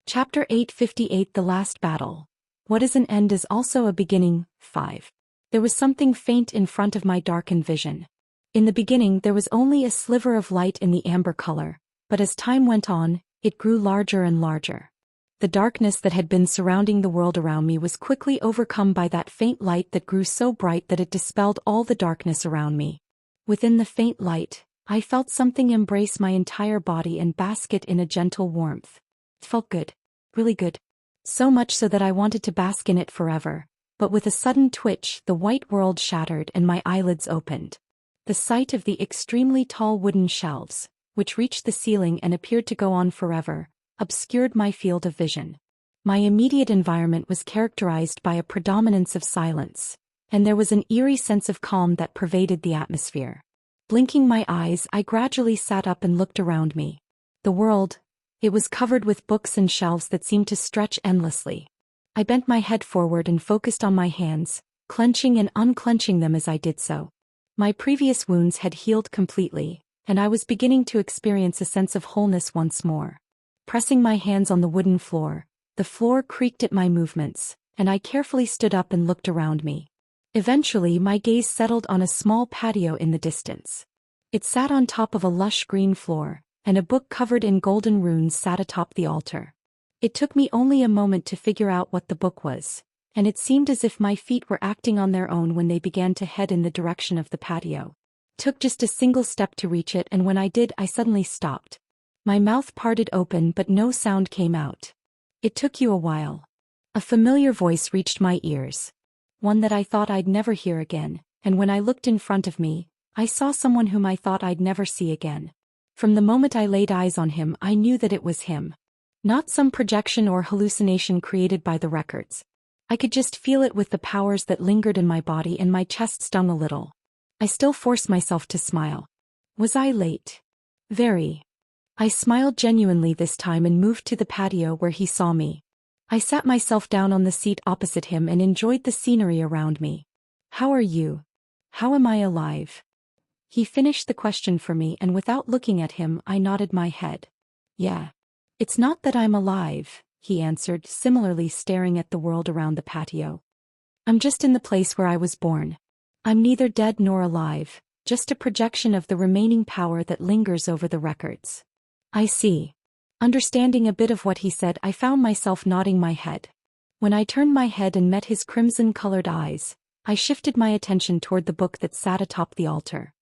Chapter 858 The Last Battle. What is an end is also a beginning. 5. There was something faint in front of my darkened vision. In the beginning there was only a sliver of light in the amber color, but as time went on, it grew larger and larger. The darkness that had been surrounding the world around me was quickly overcome by that faint light that grew so bright that it dispelled all the darkness around me. Within the faint light, I felt something embrace my entire body and bask it in a gentle warmth. It felt good. Really good. So much so that I wanted to bask in it forever, but with a sudden twitch the white world shattered and my eyelids opened. The sight of the extremely tall wooden shelves, which reached the ceiling and appeared to go on forever, obscured my field of vision. My immediate environment was characterized by a predominance of silence, and there was an eerie sense of calm that pervaded the atmosphere. Blinking my eyes, I gradually sat up and looked around me. The world, it was covered with books and shelves that seemed to stretch endlessly. I bent my head forward and focused on my hands, clenching and unclenching them as I did so. My previous wounds had healed completely, and I was beginning to experience a sense of wholeness once more. Pressing my hands on the wooden floor, the floor creaked at my movements, and I carefully stood up and looked around me. Eventually my gaze settled on a small patio in the distance. It sat on top of a lush green floor, and a book covered in golden runes sat atop the altar. It took me only a moment to figure out what the book was, and it seemed as if my feet were acting on their own when they began to head in the direction of the patio. Took just a single step to reach it, and when I did, I suddenly stopped. My mouth parted open but no sound came out. It took you a while. A familiar voice reached my ears. One that I thought I'd never hear again, and when I looked in front of me, I saw someone whom I thought I'd never see again. From the moment I laid eyes on him, I knew that it was him. Not some projection or hallucination created by the records. I could just feel it with the powers that lingered in my body, and my chest stung a little. I still forced myself to smile. Was I late? Very. I smiled genuinely this time and moved to the patio where he saw me. I sat myself down on the seat opposite him and enjoyed the scenery around me. How are you? How am I alive? He finished the question for me, and without looking at him, I nodded my head. Yeah. It's not that I'm alive, he answered, similarly staring at the world around the patio. I'm just in the place where I was born. I'm neither dead nor alive, just a projection of the remaining power that lingers over the records. I see. Understanding a bit of what he said, I found myself nodding my head. When I turned my head and met his crimson-colored eyes, I shifted my attention toward the book that sat atop the altar.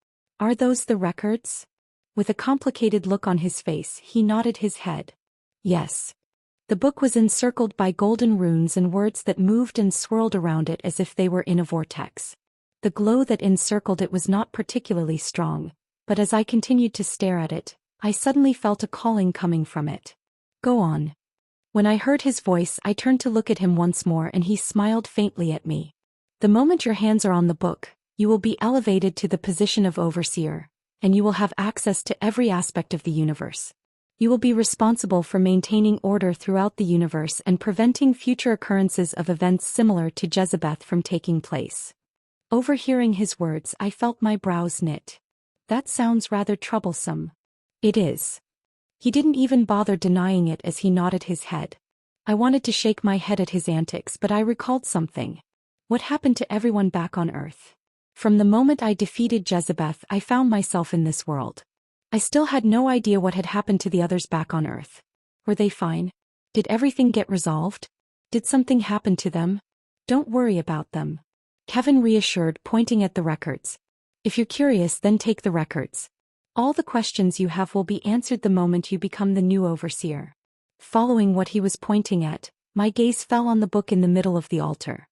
Are those the records? With a complicated look on his face, he nodded his head. Yes. The book was encircled by golden runes and words that moved and swirled around it as if they were in a vortex. The glow that encircled it was not particularly strong, but as I continued to stare at it, I suddenly felt a calling coming from it. Go on. When I heard his voice, I turned to look at him once more, and he smiled faintly at me. The moment your hands are on the book, you will be elevated to the position of overseer, and you will have access to every aspect of the universe. You will be responsible for maintaining order throughout the universe and preventing future occurrences of events similar to Jezebeth from taking place. Overhearing his words, I felt my brows knit. That sounds rather troublesome. It is. He didn't even bother denying it as he nodded his head. I wanted to shake my head at his antics, but I recalled something. What happened to everyone back on Earth? From the moment I defeated Jezebeth, I found myself in this world. I still had no idea what had happened to the others back on Earth. Were they fine? Did everything get resolved? Did something happen to them? Don't worry about them. Kevin reassured, pointing at the records. If you're curious, then take the records. All the questions you have will be answered the moment you become the new overseer. Following what he was pointing at, my gaze fell on the book in the middle of the altar.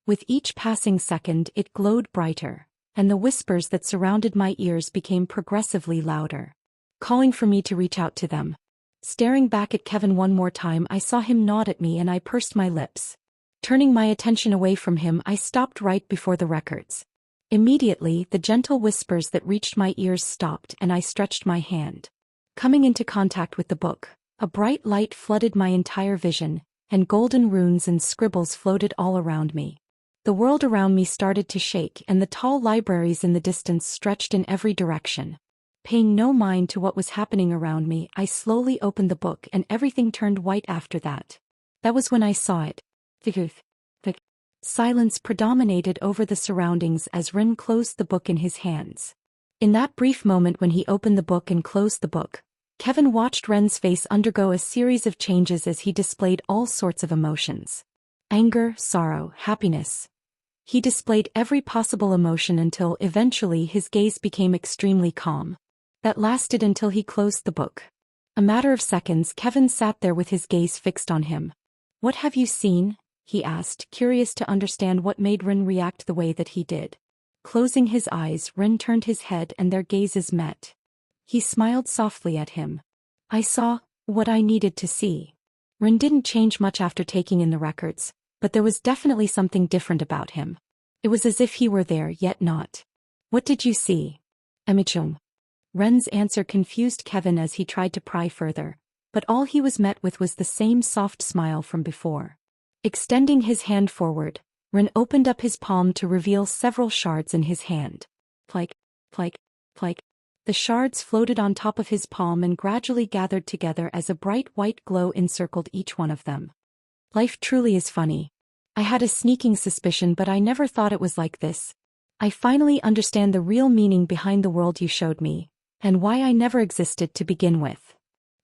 With each passing second, it glowed brighter, and the whispers that surrounded my ears became progressively louder, calling for me to reach out to them. Staring back at Kevin one more time, I saw him nod at me, and I pursed my lips. Turning my attention away from him, I stopped right before the records. Immediately, the gentle whispers that reached my ears stopped, and I stretched my hand. Coming into contact with the book, a bright light flooded my entire vision, and golden runes and scribbles floated all around me. The world around me started to shake, and the tall libraries in the distance stretched in every direction. Paying no mind to what was happening around me, I slowly opened the book and everything turned white after that. That was when I saw it. The silence predominated over the surroundings as Rin closed the book in his hands. In that brief moment when he opened the book and closed the book, Kevin watched Ren's face undergo a series of changes as he displayed all sorts of emotions. Anger, sorrow, happiness. He displayed every possible emotion until eventually his gaze became extremely calm. That lasted until he closed the book. A matter of seconds, Kevin sat there with his gaze fixed on him. "What have you seen?" he asked, curious to understand what made Rin react the way that he did. Closing his eyes, Rin turned his head and their gazes met. He smiled softly at him. "I saw what I needed to see." Rin didn't change much after taking in the records, but there was definitely something different about him. It was as if he were there yet not. "What did you see?" "Emichum." Ren's answer confused Kevin as he tried to pry further, but all he was met with was the same soft smile from before. Extending his hand forward, Ren opened up his palm to reveal several shards in his hand. Plike. The shards floated on top of his palm and gradually gathered together as a bright white glow encircled each one of them. "Life truly is funny. I had a sneaking suspicion, but I never thought it was like this. I finally understand the real meaning behind the world you showed me, and why I never existed to begin with."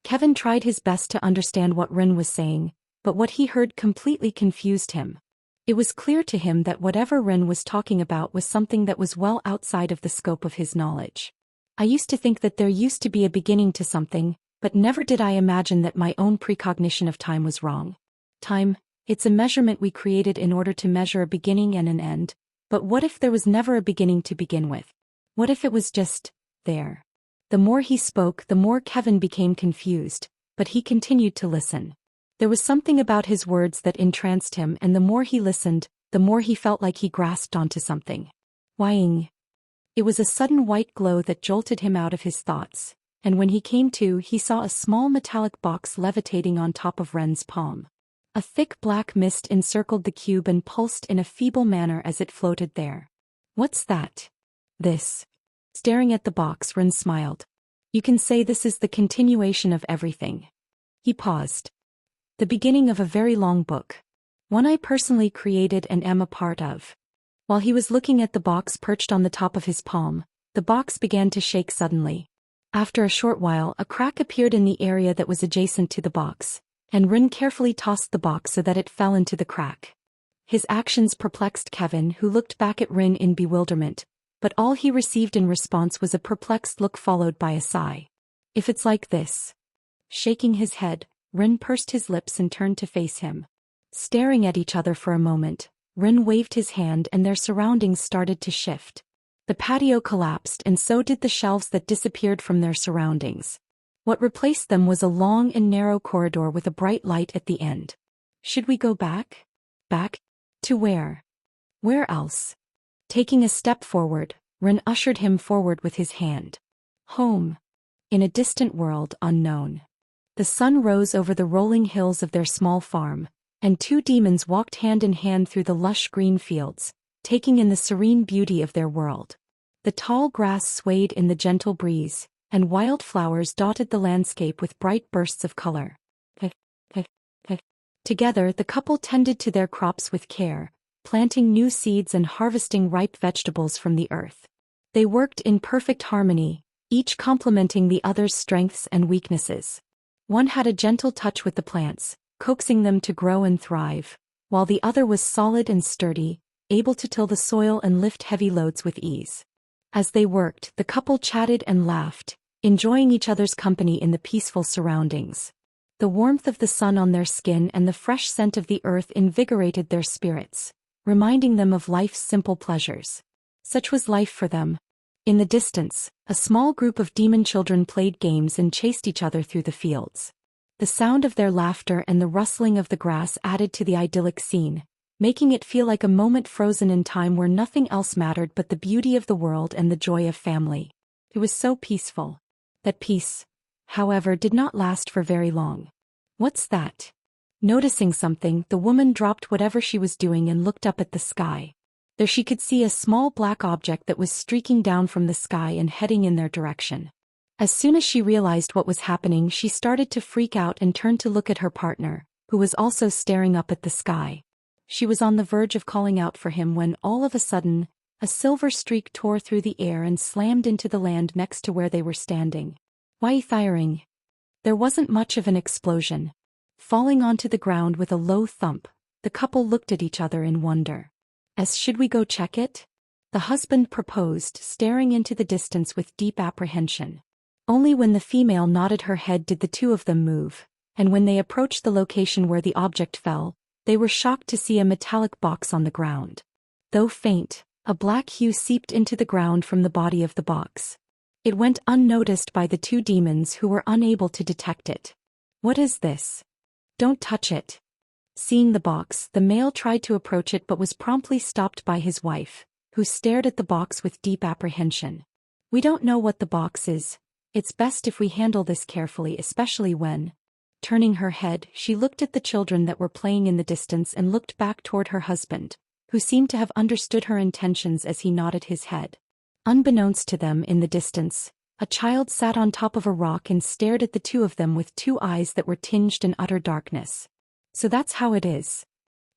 Kevin tried his best to understand what Rin was saying, but what he heard completely confused him. It was clear to him that whatever Rin was talking about was something that was well outside of the scope of his knowledge. "I used to think that there used to be a beginning to something, but never did I imagine that my own precognition of time was wrong. Time, it's a measurement we created in order to measure a beginning and an end, but what if there was never a beginning to begin with? What if it was just there?" The more he spoke, the more Kevin became confused, but he continued to listen. There was something about his words that entranced him, and the more he listened, the more he felt like he grasped onto something. Whying. It was a sudden white glow that jolted him out of his thoughts, and when he came to, he saw a small metallic box levitating on top of Ren's palm. A thick black mist encircled the cube and pulsed in a feeble manner as it floated there. "What's that?" "This." Staring at the box, Ren smiled. "You can say this is the continuation of everything." He paused. "The beginning of a very long book. One I personally created and am a part of." While he was looking at the box perched on the top of his palm, the box began to shake suddenly. After a short while, a crack appeared in the area that was adjacent to the box, and Rin carefully tossed the box so that it fell into the crack. His actions perplexed Kevin, who looked back at Rin in bewilderment, but all he received in response was a perplexed look followed by a sigh. "If it's like this." Shaking his head, Rin pursed his lips and turned to face him. Staring at each other for a moment, Rin waved his hand and their surroundings started to shift. The patio collapsed and so did the shelves that disappeared from their surroundings. What replaced them was a long and narrow corridor with a bright light at the end. "Should we go back?" "Back? To where?" "Where else?" Taking a step forward, Rin ushered him forward with his hand. "Home. In a distant world unknown." The sun rose over the rolling hills of their small farm, and two demons walked hand in hand through the lush green fields, taking in the serene beauty of their world. The tall grass swayed in the gentle breeze, and wild flowers dotted the landscape with bright bursts of color. Together, the couple tended to their crops with care, planting new seeds and harvesting ripe vegetables from the earth. They worked in perfect harmony, each complementing the other's strengths and weaknesses. One had a gentle touch with the plants, coaxing them to grow and thrive, while the other was solid and sturdy, able to till the soil and lift heavy loads with ease. As they worked, the couple chatted and laughed, enjoying each other's company in the peaceful surroundings. The warmth of the sun on their skin and the fresh scent of the earth invigorated their spirits, reminding them of life's simple pleasures. Such was life for them. In the distance, a small group of demon children played games and chased each other through the fields. The sound of their laughter and the rustling of the grass added to the idyllic scene, making it feel like a moment frozen in time where nothing else mattered but the beauty of the world and the joy of family. It was so peaceful. That peace, however, did not last for very long. "What's that?" Noticing something, the woman dropped whatever she was doing and looked up at the sky. There she could see a small black object that was streaking down from the sky and heading in their direction. As soon as she realized what was happening, she started to freak out and turned to look at her partner, who was also staring up at the sky. She was on the verge of calling out for him when all of a sudden, a silver streak tore through the air and slammed into the land next to where they were standing. Why firing? There wasn't much of an explosion. Falling onto the ground with a low thump, the couple looked at each other in wonder. Should we go check it? The husband proposed, staring into the distance with deep apprehension. Only when the female nodded her head did the two of them move, and when they approached the location where the object fell, they were shocked to see a metallic box on the ground. Though faint, a black hue seeped into the ground from the body of the box. It went unnoticed by the two demons who were unable to detect it. What is this? Don't touch it. Seeing the box, the male tried to approach it but was promptly stopped by his wife, who stared at the box with deep apprehension. We don't know what the box is. It's best if we handle this carefully, especially when. Turning her head, she looked at the children that were playing in the distance and looked back toward her husband, who seemed to have understood her intentions as he nodded his head. Unbeknownst to them in the distance, a child sat on top of a rock and stared at the two of them with two eyes that were tinged in utter darkness. So that's how it is.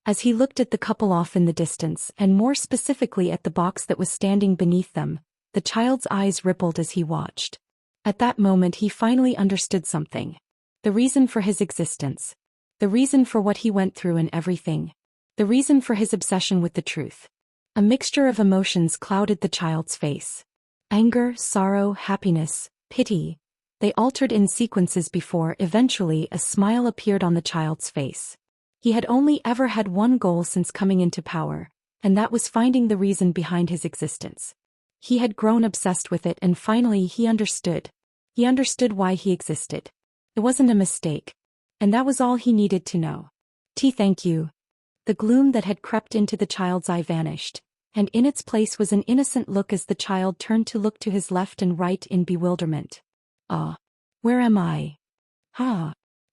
As he looked at the couple off in the distance, and more specifically at the box that was standing beneath them, the child's eyes rippled as he watched. At that moment he finally understood something. The reason for his existence. The reason for what he went through and everything. The reason for his obsession with the truth. A mixture of emotions clouded the child's face. Anger, sorrow, happiness, pity. They altered in sequences before eventually a smile appeared on the child's face. He had only ever had one goal since coming into power, and that was finding the reason behind his existence. He had grown obsessed with it and finally he understood. He understood why he existed. It wasn't a mistake. And that was all he needed to know. Thank you. The gloom that had crept into the child's eye vanished, and in its place was an innocent look as the child turned to look to his left and right in bewilderment. Where am I?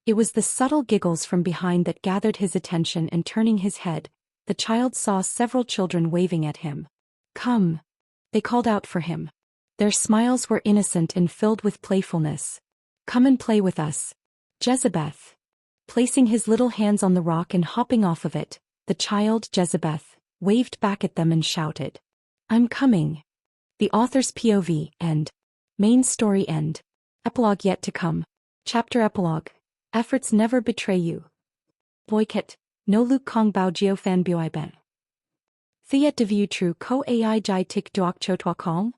It was the subtle giggles from behind that gathered his attention, and turning his head, the child saw several children waving at him. Come. They called out for him. Their smiles were innocent and filled with playfulness. Come and play with us. Jezebeth. Placing his little hands on the rock and hopping off of it, the child, Jezebeth, waved back at them and shouted. I'm coming. The author's POV, end. Main story end. Epilogue yet to come. Chapter Epilogue. Efforts never betray you. Boycott. No Luke Kong Bao Geo Fan Bui Ben. Thiet de View True Ko Ai Jai Tik Duok Chotwa Kong?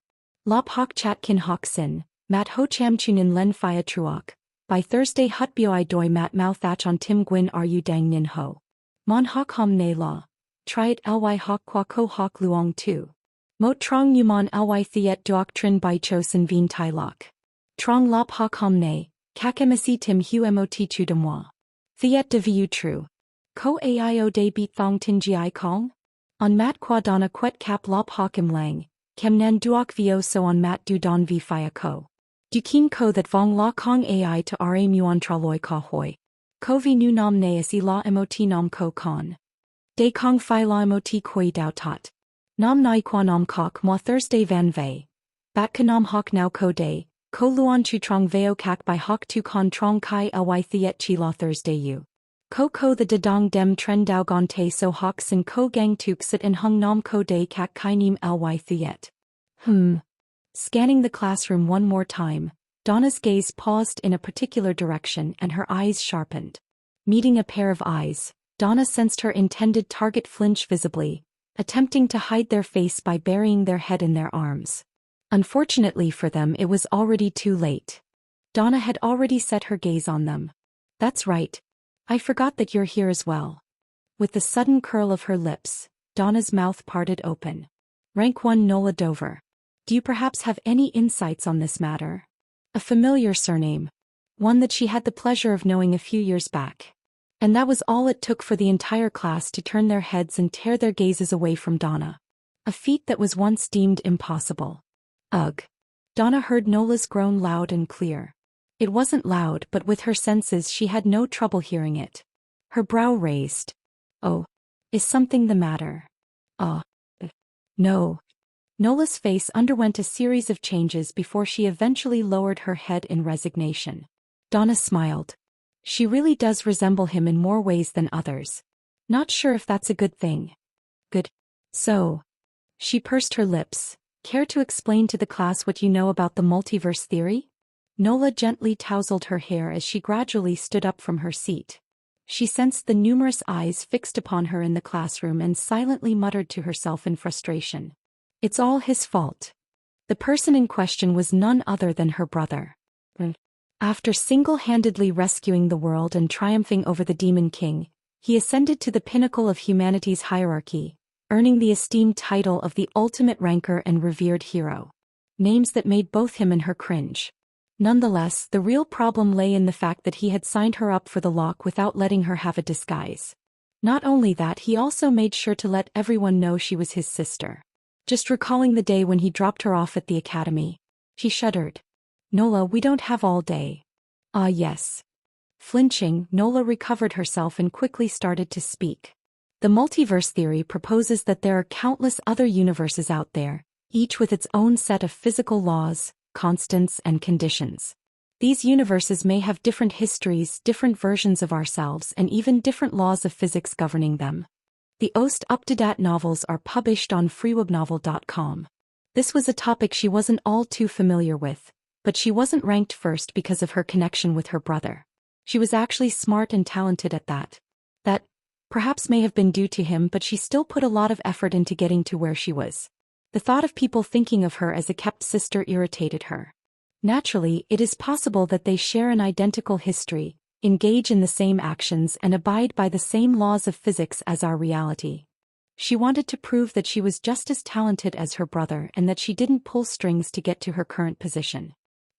Lop Hok Chat Kin Hok Sin, Mat Ho Cham Chunin Len Phia Truok. By Thursday Hut Boi Doi Mat Mao Thach on Tim Gwyn Ru Dang Nin Ho. Mon Hok Hom Ne La. Triet Ly Hok Kwa Ko Hok Luong Tu. Mot Trong Numon Ly Thiet Duok Trin Bai Cho Sin Vien Tai Lok. Trong Lop Hok Hom Ne, Kakemasi Tim Hu Mot Chu de Moi. Thiet de Viu True. Ko Aio De Beat Thong Tin Gi Kong? On Mat Kwa Donna Quet Cap Lop Hok Im Lang, Kem Nan Duok Vio So on Mat Du Don Vi Phia Ko. Du Keen Ko That Vong La Kong Ai to Ra Muon Traloi Ka Hoi. Ko Vi Nu Nam Neas I La Mot Nam Ko Kon. De Kong Phi La Mot Koi Dao Tot. Nam Nai Kwa Nam Kok Mo Thursday Van Vei. Bat Ka Nam Hok Now Ko Day, Ko Luon Chu Trong Veo Kak by Hok Tu Kon Trong Kai Ly Thiet Chi La Thursday U. Ko the Dadong Dem Tren Dao Gon Te So Hok Sin Ko Gang Tuk Sit and Hung Nam Ko Day Kak Kai Nim Ly Thiet. Scanning the classroom one more time, Donna's gaze paused in a particular direction and her eyes sharpened. Meeting a pair of eyes, Donna sensed her intended target flinch visibly, attempting to hide their face by burying their head in their arms. Unfortunately for them, it was already too late. Donna had already set her gaze on them. That's right. I forgot that you're here as well. With the sudden curl of her lips, Donna's mouth parted open. Rank 1 Nola Dover. Do you perhaps have any insights on this matter? A familiar surname. One that she had the pleasure of knowing a few years back. And that was all it took for the entire class to turn their heads and tear their gazes away from Donna. A feat that was once deemed impossible. Ugh. Donna heard Nola's groan loud and clear. It wasn't loud, but with her senses she had no trouble hearing it. Her brow raised. Oh. Is something the matter? No. Nola's face underwent a series of changes before she eventually lowered her head in resignation. Donna smiled. She really does resemble him in more ways than others. Not sure if that's a good thing. Good. So. She pursed her lips. Care to explain to the class what you know about the multiverse theory? Nola gently tousled her hair as she gradually stood up from her seat. She sensed the numerous eyes fixed upon her in the classroom and silently muttered to herself in frustration. It's all his fault. The person in question was none other than her brother. After single-handedly rescuing the world and triumphing over the Demon King, he ascended to the pinnacle of humanity's hierarchy, earning the esteemed title of the ultimate ranker and revered hero. Names that made both him and her cringe. Nonetheless, the real problem lay in the fact that he had signed her up for the lock without letting her have a disguise. Not only that, he also made sure to let everyone know she was his sister. Just recalling the day when he dropped her off at the academy, she shuddered. Nola, we don't have all day. Ah, yes. Flinching, Nola recovered herself and quickly started to speak. The multiverse theory proposes that there are countless other universes out there, each with its own set of physical laws, constants, and conditions. These universes may have different histories, different versions of ourselves, and even different laws of physics governing them. The most up-to-date novels are published on freewebnovel.com. This was a topic she wasn't all too familiar with, but she wasn't ranked first because of her connection with her brother. She was actually smart and talented at that. That perhaps may have been due to him, but she still put a lot of effort into getting to where she was. The thought of people thinking of her as a kept sister irritated her. Naturally, it is possible that they share an identical history, engage in the same actions, and abide by the same laws of physics as our reality. She wanted to prove that she was just as talented as her brother and that she didn't pull strings to get to her current position.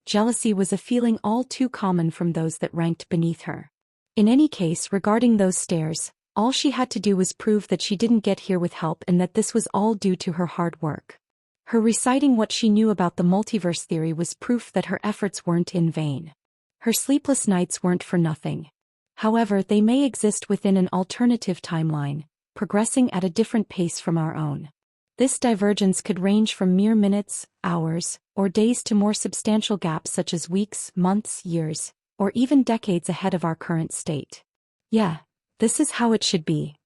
Jealousy was a feeling all too common from those that ranked beneath her. In any case, regarding those stares, all she had to do was prove that she didn't get here with help and that this was all due to her hard work. Her reciting what she knew about the multiverse theory was proof that her efforts weren't in vain. Her sleepless nights weren't for nothing. However, they may exist within an alternative timeline, progressing at a different pace from our own. This divergence could range from mere minutes, hours, or days to more substantial gaps such as weeks, months, years, or even decades ahead of our current state. Yeah. This is how it should be.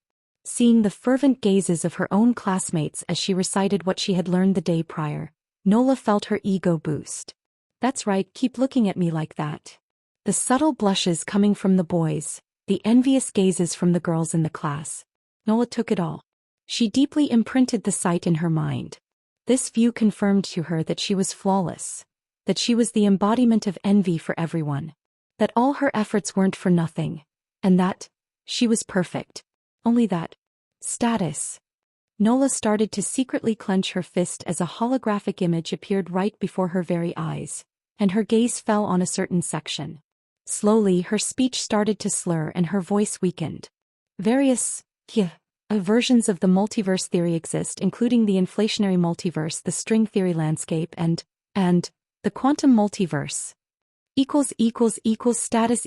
Seeing the fervent gazes of her own classmates as she recited what she had learned the day prior, Nola felt her ego boost. That's right, keep looking at me like that. The subtle blushes coming from the boys, the envious gazes from the girls in the class. Nola took it all. She deeply imprinted the sight in her mind. This view confirmed to her that she was flawless, that she was the embodiment of envy for everyone, that all her efforts weren't for nothing, and that she was perfect. Only that. Status. Nola started to secretly clench her fist as a holographic image appeared right before her very eyes, and her gaze fell on a certain section. Slowly, her speech started to slur and her voice weakened. Various versions of the multiverse theory exist, including the inflationary multiverse, the string theory landscape, and the quantum multiverse. Status.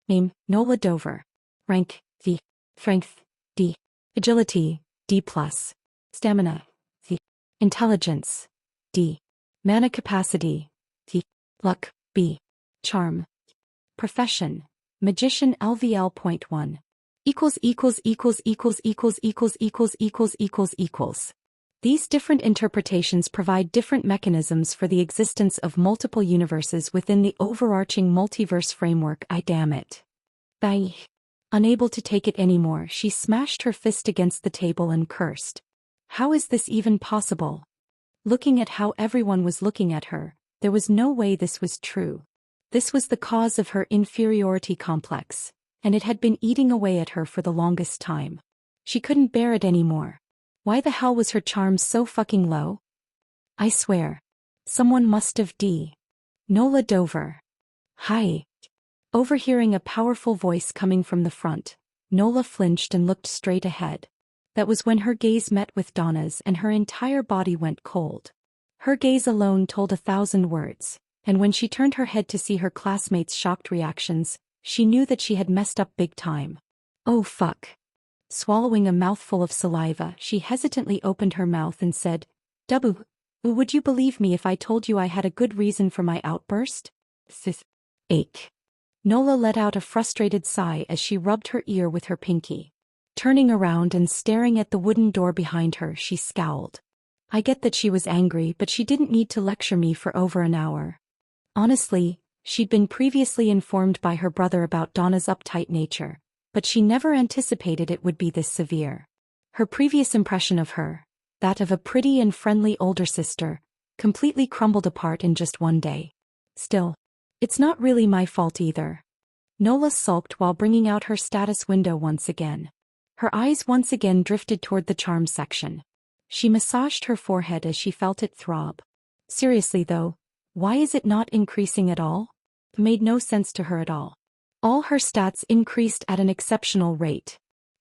Name, Nola Dover. Rank, D. Strength, D. Agility, D+. Stamina, D. Intelligence, D. Mana capacity, D. Luck, B. Charm. Profession, magician LVL.1. These different interpretations provide different mechanisms for the existence of multiple universes within the overarching multiverse framework. Damn it. Bye. Unable to take it anymore, she smashed her fist against the table and cursed. How is this even possible? Looking at how everyone was looking at her, there was no way this was true. This was the cause of her inferiority complex, and it had been eating away at her for the longest time. She couldn't bear it anymore. Why the hell was her charm so fucking low? I swear. Someone must have Nola Dover. Hi. Overhearing a powerful voice coming from the front, Nola flinched and looked straight ahead. That was when her gaze met with Donna's and her entire body went cold. Her gaze alone told 1,000 words, and when she turned her head to see her classmates' shocked reactions, she knew that she had messed up big time. Oh fuck. Swallowing a mouthful of saliva, she hesitantly opened her mouth and said, "Dubu, would you believe me if I told you I had a good reason for my outburst?" Sis. Ache. Nola let out a frustrated sigh as she rubbed her ear with her pinky. Turning around and staring at the wooden door behind her, she scowled. I get that she was angry, but she didn't need to lecture me for over an hour. Honestly, she'd been previously informed by her brother about Donna's uptight nature, but she never anticipated it would be this severe. Her previous impression of her, that of a pretty and friendly older sister, completely crumbled apart in just one day. Still, it's not really my fault either. Nola sulked while bringing out her status window once again. Her eyes once again drifted toward the charm section. She massaged her forehead as she felt it throb. Seriously though, why is it not increasing at all? It made no sense to her at all. All her stats increased at an exceptional rate.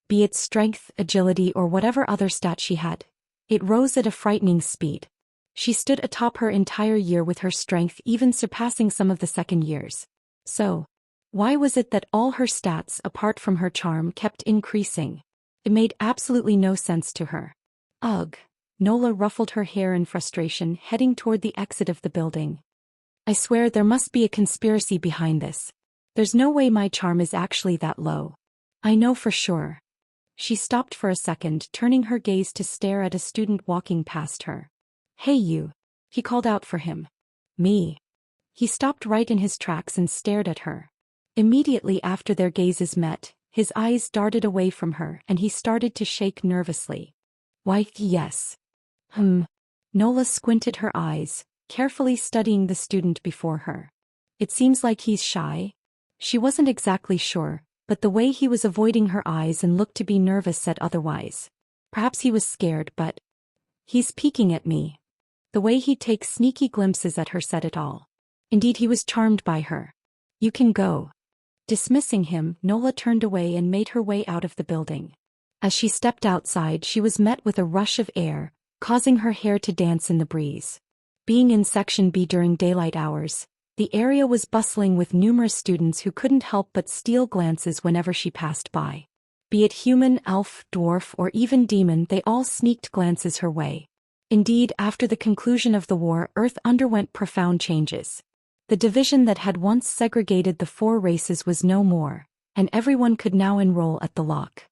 Be it strength, agility, or whatever other stat she had, it rose at a frightening speed. She stood atop her entire year with her strength even surpassing some of the second years. So, why was it that all her stats apart from her charm kept increasing? It made absolutely no sense to her. Ugh. Nola ruffled her hair in frustration, heading toward the exit of the building. I swear there must be a conspiracy behind this. There's no way my charm is actually that low. I know for sure. She stopped for a second, turning her gaze to stare at a student walking past her. Hey you. He called out for him. Me. He stopped right in his tracks and stared at her. Immediately after their gazes met, his eyes darted away from her and he started to shake nervously. Why, yes. Nola squinted her eyes, carefully studying the student before her. It seems like he's shy. She wasn't exactly sure, but the way he was avoiding her eyes and looked to be nervous said otherwise. Perhaps he was scared, but he's peeking at me. The way he takes sneaky glimpses at her said it all. Indeed, he was charmed by her. You can go. Dismissing him, Nola turned away and made her way out of the building. As she stepped outside, she was met with a rush of air, causing her hair to dance in the breeze. Being in Section B during daylight hours, the area was bustling with numerous students who couldn't help but steal glances whenever she passed by. Be it human, elf, dwarf, or even demon, they all sneaked glances her way. Indeed, after the conclusion of the war, Earth underwent profound changes. The division that had once segregated the four races was no more, and everyone could now enroll at the lock.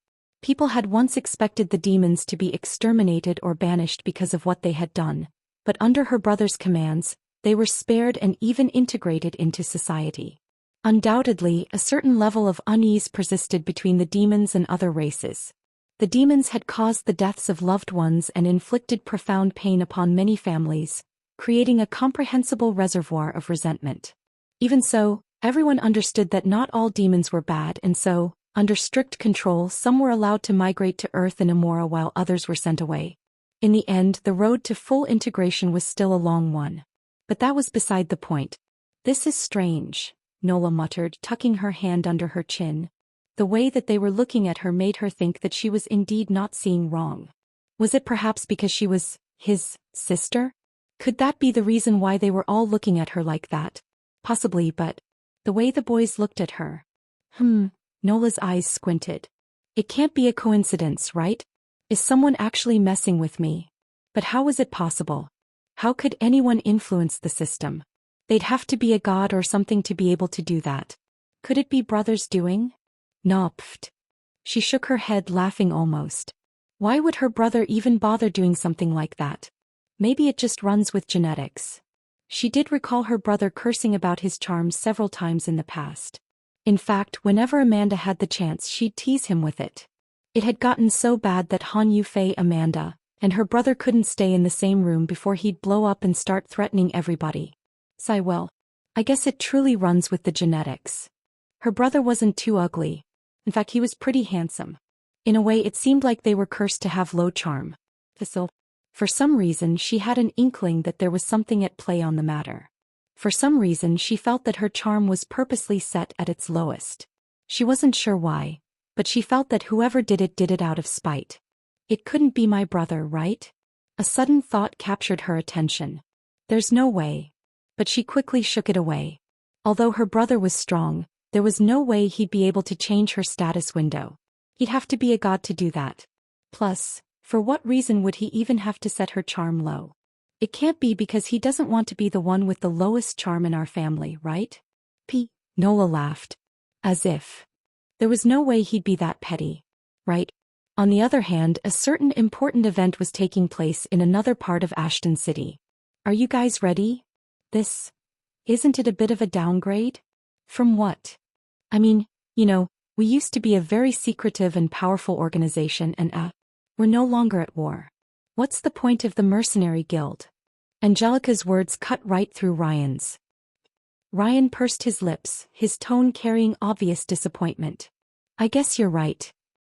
People had once expected the demons to be exterminated or banished because of what they had done, but under her brother's commands, they were spared and even integrated into society. Undoubtedly, a certain level of unease persisted between the demons and other races. The demons had caused the deaths of loved ones and inflicted profound pain upon many families, creating a comprehensible reservoir of resentment. Even so, everyone understood that not all demons were bad, and so, under strict control, some were allowed to migrate to Earth and Amora while others were sent away. In the end, the road to full integration was still a long one. But that was beside the point. This is strange, Nola muttered, tucking her hand under her chin. The way that they were looking at her made her think that she was indeed not seeing wrong. Was it perhaps because she was his sister? Could that be the reason why they were all looking at her like that? Possibly, but the way the boys looked at her. Nola's eyes squinted. It can't be a coincidence, right? Is someone actually messing with me? But how was it possible? How could anyone influence the system? They'd have to be a god or something to be able to do that. Could it be brothers doing? No, pfft. She shook her head, laughing almost. Why would her brother even bother doing something like that? Maybe it just runs with genetics. She did recall her brother cursing about his charms several times in the past. In fact, whenever Amanda had the chance, she'd tease him with it. It had gotten so bad that Han Yufei Amanda and her brother couldn't stay in the same room before he'd blow up and start threatening everybody. Well, I guess it truly runs with the genetics. Her brother wasn't too ugly. In fact, he was pretty handsome. In a way, it seemed like they were cursed to have low charm. For some reason, she had an inkling that there was something at play on the matter. For some reason, she felt that her charm was purposely set at its lowest. She wasn't sure why, but she felt that whoever did it out of spite. It couldn't be my brother, right? A sudden thought captured her attention. There's no way. But she quickly shook it away. Although her brother was strong, there was no way he'd be able to change her status window. He'd have to be a god to do that. Plus, for what reason would he even have to set her charm low? It can't be because he doesn't want to be the one with the lowest charm in our family, right? Nola laughed. As if. There was no way he'd be that petty. Right? On the other hand, a certain important event was taking place in another part of Ashton City. Are you guys ready? Isn't it a bit of a downgrade? From what? I mean, we used to be a very secretive and powerful organization and we're no longer at war. What's the point of the mercenary guild? Angelica's words cut right through Ryan's. Ryan pursed his lips, his tone carrying obvious disappointment. I guess you're right.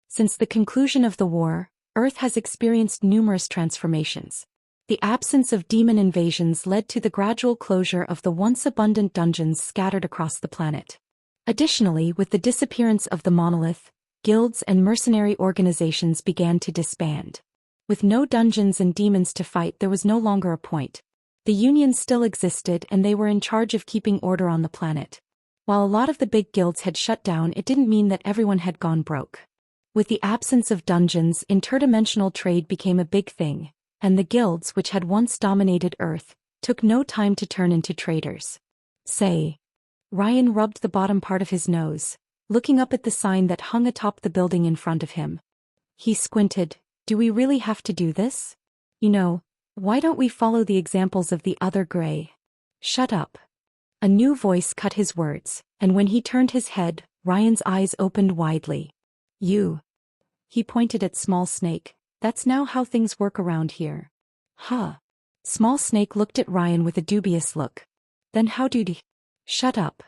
Since the conclusion of the war, Earth has experienced numerous transformations. The absence of demon invasions led to the gradual closure of the once abundant dungeons scattered across the planet. Additionally, with the disappearance of the monolith, guilds and mercenary organizations began to disband. With no dungeons and demons to fight, there was no longer a point. The unions still existed and they were in charge of keeping order on the planet. While a lot of the big guilds had shut down, it didn't mean that everyone had gone broke. With the absence of dungeons, interdimensional trade became a big thing, and the guilds, which had once dominated Earth, took no time to turn into traders. Ryan rubbed the bottom part of his nose, looking up at the sign that hung atop the building in front of him. He squinted. Do we really have to do this? Why don't we follow the examples of the other gray? Shut up. A new voice cut his words, and when he turned his head, Ryan's eyes opened widely. You. He pointed at Small Snake. That's now how things work around here. Huh. Small Snake looked at Ryan with a dubious look. Then how do you... Shut up.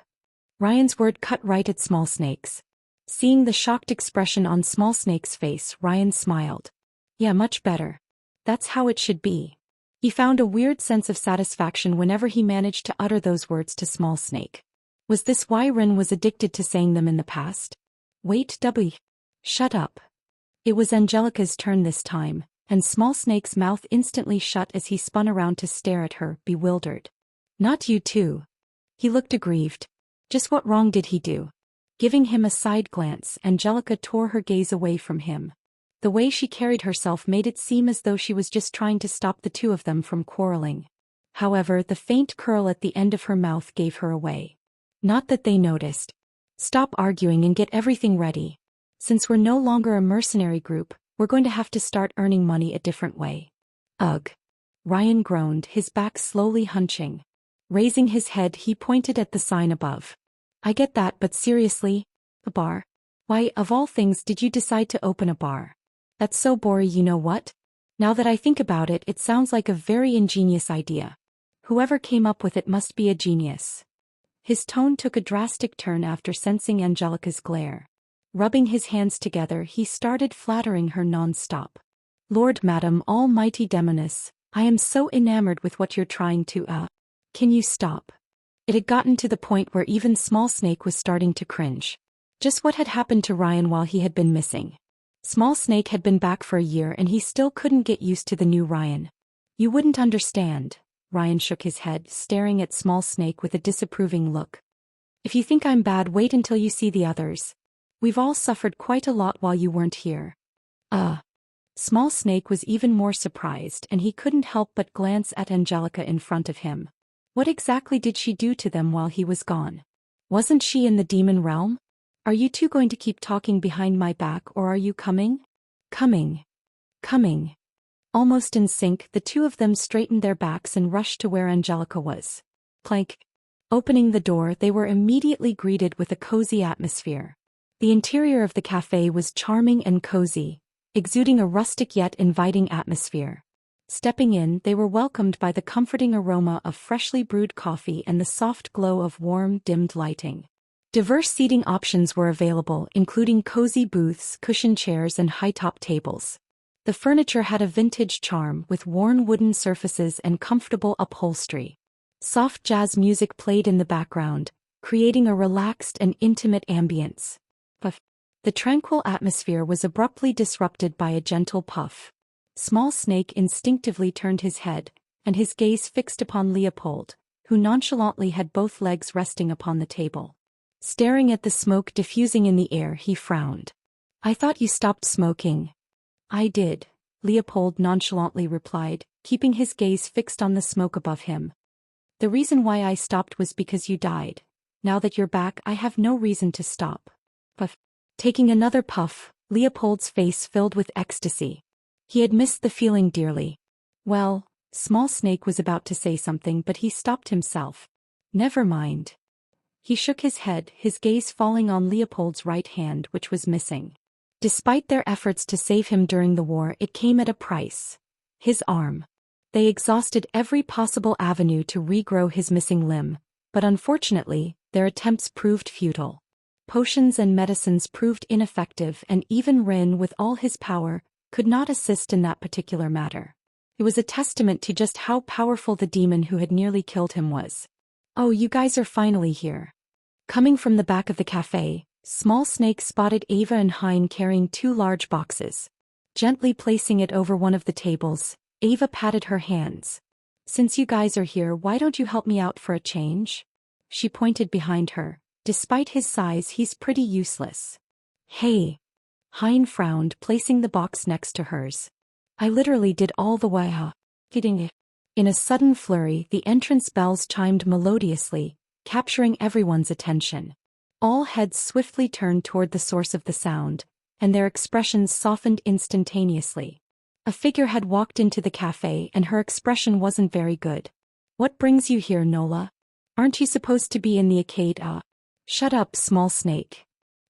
Ryan's word cut right at Small Snake's. Seeing the shocked expression on Small Snake's face, Ryan smiled. Yeah, much better. That's how it should be. He found a weird sense of satisfaction whenever he managed to utter those words to Small Snake. Was this why Rin was addicted to saying them in the past? Wait, Shut up. It was Angelica's turn this time, and Small Snake's mouth instantly shut as he spun around to stare at her, bewildered. Not you too. He looked aggrieved. Just what wrong did he do? Giving him a side glance, Angelica tore her gaze away from him. The way she carried herself made it seem as though she was just trying to stop the two of them from quarreling. However, the faint curl at the end of her mouth gave her away. Not that they noticed. Stop arguing and get everything ready. Since we're no longer a mercenary group, we're going to have to start earning money a different way. Ugh. Ryan groaned, his back slowly hunching. Raising his head, he pointed at the sign above. I get that, but seriously? A bar? Why, of all things, did you decide to open a bar? That's so boring, you know what? Now that I think about it, it sounds like a very ingenious idea. Whoever came up with it must be a genius. His tone took a drastic turn after sensing Angelica's glare. Rubbing his hands together, he started flattering her non-stop. Lord Madam Almighty Demoness, I am so enamored with what you're trying to, Can you stop? It had gotten to the point where even Small Snake was starting to cringe. Just what had happened to Ryan while he had been missing? Small Snake had been back for a year and he still couldn't get used to the new Ryan. You wouldn't understand. Ryan shook his head, staring at Small Snake with a disapproving look. If you think I'm bad, wait until you see the others. We've all suffered quite a lot while you weren't here. Small Snake was even more surprised and he couldn't help but glance at Angelica in front of him. What exactly did she do to them while he was gone? Wasn't she in the demon realm? Are you two going to keep talking behind my back or are you coming? Coming. Almost in sync, the two of them straightened their backs and rushed to where Angelica was. Plank. Opening the door, they were immediately greeted with a cozy atmosphere. The interior of the cafe was charming and cozy, exuding a rustic yet inviting atmosphere. Stepping in, they were welcomed by the comforting aroma of freshly brewed coffee and the soft glow of warm, dimmed lighting. Diverse seating options were available, including cozy booths, cushioned chairs, and high-top tables. The furniture had a vintage charm, with worn wooden surfaces and comfortable upholstery. Soft jazz music played in the background, creating a relaxed and intimate ambience. But the tranquil atmosphere was abruptly disrupted by a gentle puff. Small Snake instinctively turned his head, and his gaze fixed upon Leopold, who nonchalantly had both legs resting upon the table. Staring at the smoke diffusing in the air, he frowned. I thought you stopped smoking. I did, Leopold nonchalantly replied, keeping his gaze fixed on the smoke above him. The reason why I stopped was because you died. Now that you're back, I have no reason to stop. Puff. Taking another puff, Leopold's face filled with ecstasy. He had missed the feeling dearly. Well, Small Snake was about to say something, but he stopped himself. Never mind. He shook his head, his gaze falling on Leopold's right hand, which was missing. Despite their efforts to save him during the war, it came at a price. His arm. They exhausted every possible avenue to regrow his missing limb, but unfortunately, their attempts proved futile. Potions and medicines proved ineffective, and even Rin, with all his power, could not assist in that particular matter. It was a testament to just how powerful the demon who had nearly killed him was. Oh, you guys are finally here. Coming from the back of the cafe, Small Snake spotted Ava and Hein carrying 2 large boxes. Gently placing it over one of the tables, Ava patted her hands. Since you guys are here, why don't you help me out for a change? She pointed behind her. Despite his size, he's pretty useless. Hey. Hein frowned, placing the box next to hers. I literally did all the way. Kidding it. In a sudden flurry, the entrance bells chimed melodiously, capturing everyone's attention. All heads swiftly turned toward the source of the sound, and their expressions softened instantaneously. A figure had walked into the cafe, and her expression wasn't very good. What brings you here, Nola? Aren't you supposed to be in the arcade? Shut up, Small Snake.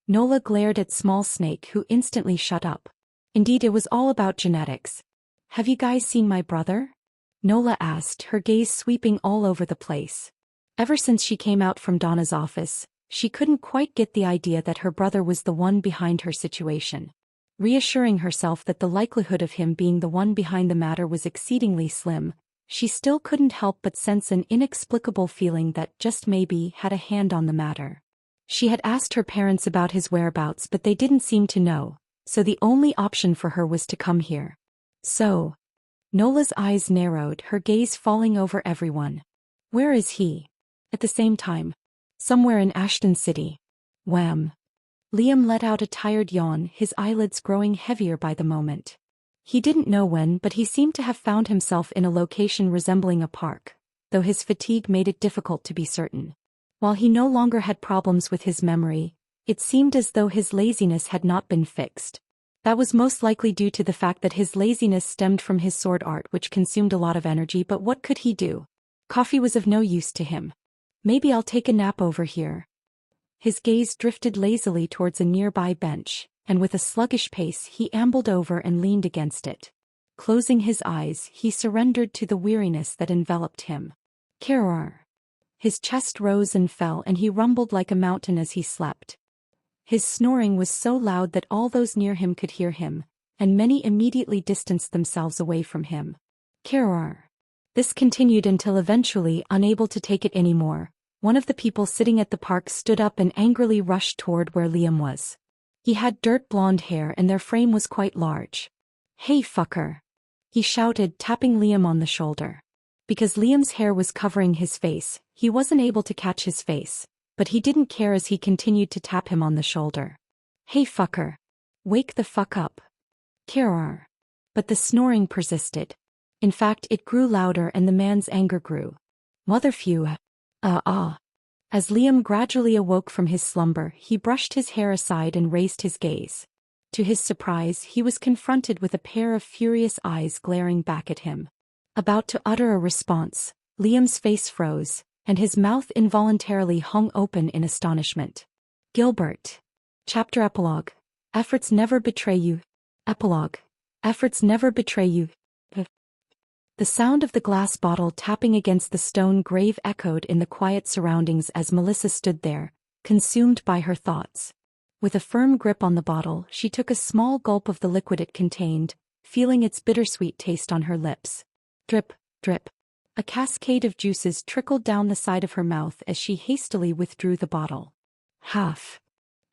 Nola glared at Small Snake, who instantly shut up. Indeed, it was all about genetics. Have you guys seen my brother? Nola asked, her gaze sweeping all over the place. Ever since she came out from Donna's office, she couldn't quite get the idea that her brother was the one behind her situation. Reassuring herself that the likelihood of him being the one behind the matter was exceedingly slim, she still couldn't help but sense an inexplicable feeling that just maybe had a hand on the matter. She had asked her parents about his whereabouts, but they didn't seem to know, so the only option for her was to come here. So, Nola's eyes narrowed, her gaze falling over everyone. Where is he? At the same time. Somewhere in Ashton City. Wham. Liam let out a tired yawn, his eyelids growing heavier by the moment. He didn't know when, but he seemed to have found himself in a location resembling a park, though his fatigue made it difficult to be certain. While he no longer had problems with his memory, it seemed as though his laziness had not been fixed. That was most likely due to the fact that his laziness stemmed from his sword art, which consumed a lot of energy, but what could he do? Coffee was of no use to him. Maybe I'll take a nap over here. His gaze drifted lazily towards a nearby bench, and with a sluggish pace he ambled over and leaned against it. Closing his eyes, he surrendered to the weariness that enveloped him. Kirar. His chest rose and fell, and he rumbled like a mountain as he slept. His snoring was so loud that all those near him could hear him, and many immediately distanced themselves away from him. Kirar. This continued until eventually, unable to take it anymore, one of the people sitting at the park stood up and angrily rushed toward where Liam was. He had dirt blonde hair and their frame was quite large. Hey fucker. He shouted, tapping Liam on the shoulder. Because Liam's hair was covering his face, he wasn't able to catch his face, but he didn't care as he continued to tap him on the shoulder. Hey fucker. Wake the fuck up. Kirar. But the snoring persisted. In fact, it grew louder and the man's anger grew. Motherfucker. As Liam gradually awoke from his slumber, he brushed his hair aside and raised his gaze. To his surprise, he was confronted with a pair of furious eyes glaring back at him. About to utter a response, Liam's face froze, and his mouth involuntarily hung open in astonishment. Gilbert. Chapter Epilogue. Efforts never betray you. Epilogue. Efforts never betray you. The sound of the glass bottle tapping against the stone grave echoed in the quiet surroundings as Melissa stood there, consumed by her thoughts. With a firm grip on the bottle, she took a small gulp of the liquid it contained, feeling its bittersweet taste on her lips. Drip, drip. A cascade of juices trickled down the side of her mouth as she hastily withdrew the bottle. Half.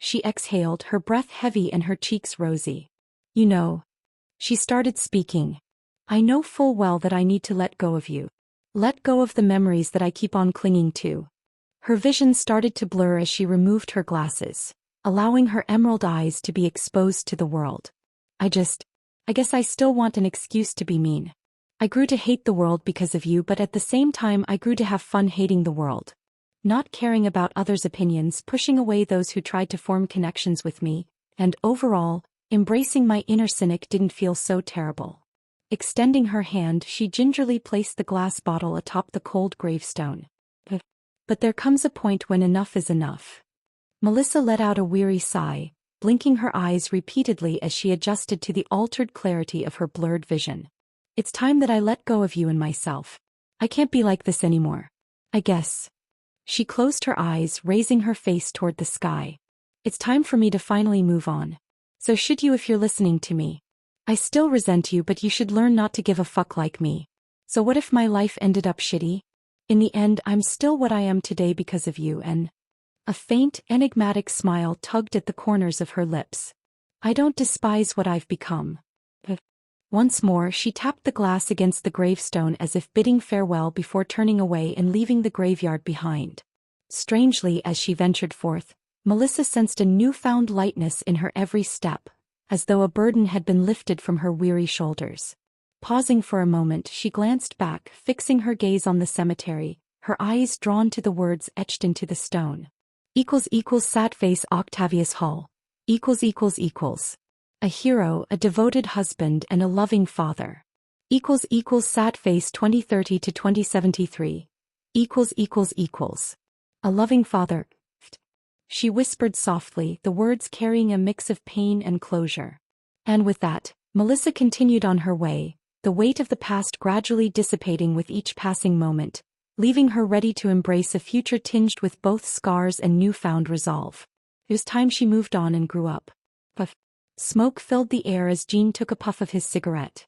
She exhaled, her breath heavy and her cheeks rosy. You know. She started speaking. I know full well that I need to let go of you. Let go of the memories that I keep on clinging to. Her vision started to blur as she removed her glasses. allowing her emerald eyes to be exposed to the world. I guess I still want an excuse to be mean. I grew to hate the world because of you, but at the same time I grew to have fun hating the world. Not caring about others' opinions, pushing away those who tried to form connections with me, and overall, embracing my inner cynic didn't feel so terrible. Extending her hand, she gingerly placed the glass bottle atop the cold gravestone. But there comes a point when enough is enough. Melissa let out a weary sigh, blinking her eyes repeatedly as she adjusted to the altered clarity of her blurred vision. It's time that I let go of you and myself. I can't be like this anymore. I guess. She closed her eyes, raising her face toward the sky. It's time for me to finally move on. So should you if you're listening to me. I still resent you, but you should learn not to give a fuck like me. So what if my life ended up shitty? In the end, I'm still what I am today because of you, and... A faint, enigmatic smile tugged at the corners of her lips. I don't despise what I've become. Once more, she tapped the glass against the gravestone as if bidding farewell before turning away and leaving the graveyard behind. Strangely, as she ventured forth, Melissa sensed a newfound lightness in her every step, as though a burden had been lifted from her weary shoulders. Pausing for a moment, she glanced back, fixing her gaze on the cemetery, her eyes drawn to the words etched into the stone. Sad face Octavius Hull. A hero, a devoted husband and a loving father. Sad face 2030 to 2073. A loving father. She whispered softly, the words carrying a mix of pain and closure. And with that, Melissa continued on her way, the weight of the past gradually dissipating with each passing moment, leaving her ready to embrace a future tinged with both scars and newfound resolve. It was time she moved on and grew up. Puff. Smoke filled the air as Jean took a puff of his cigarette.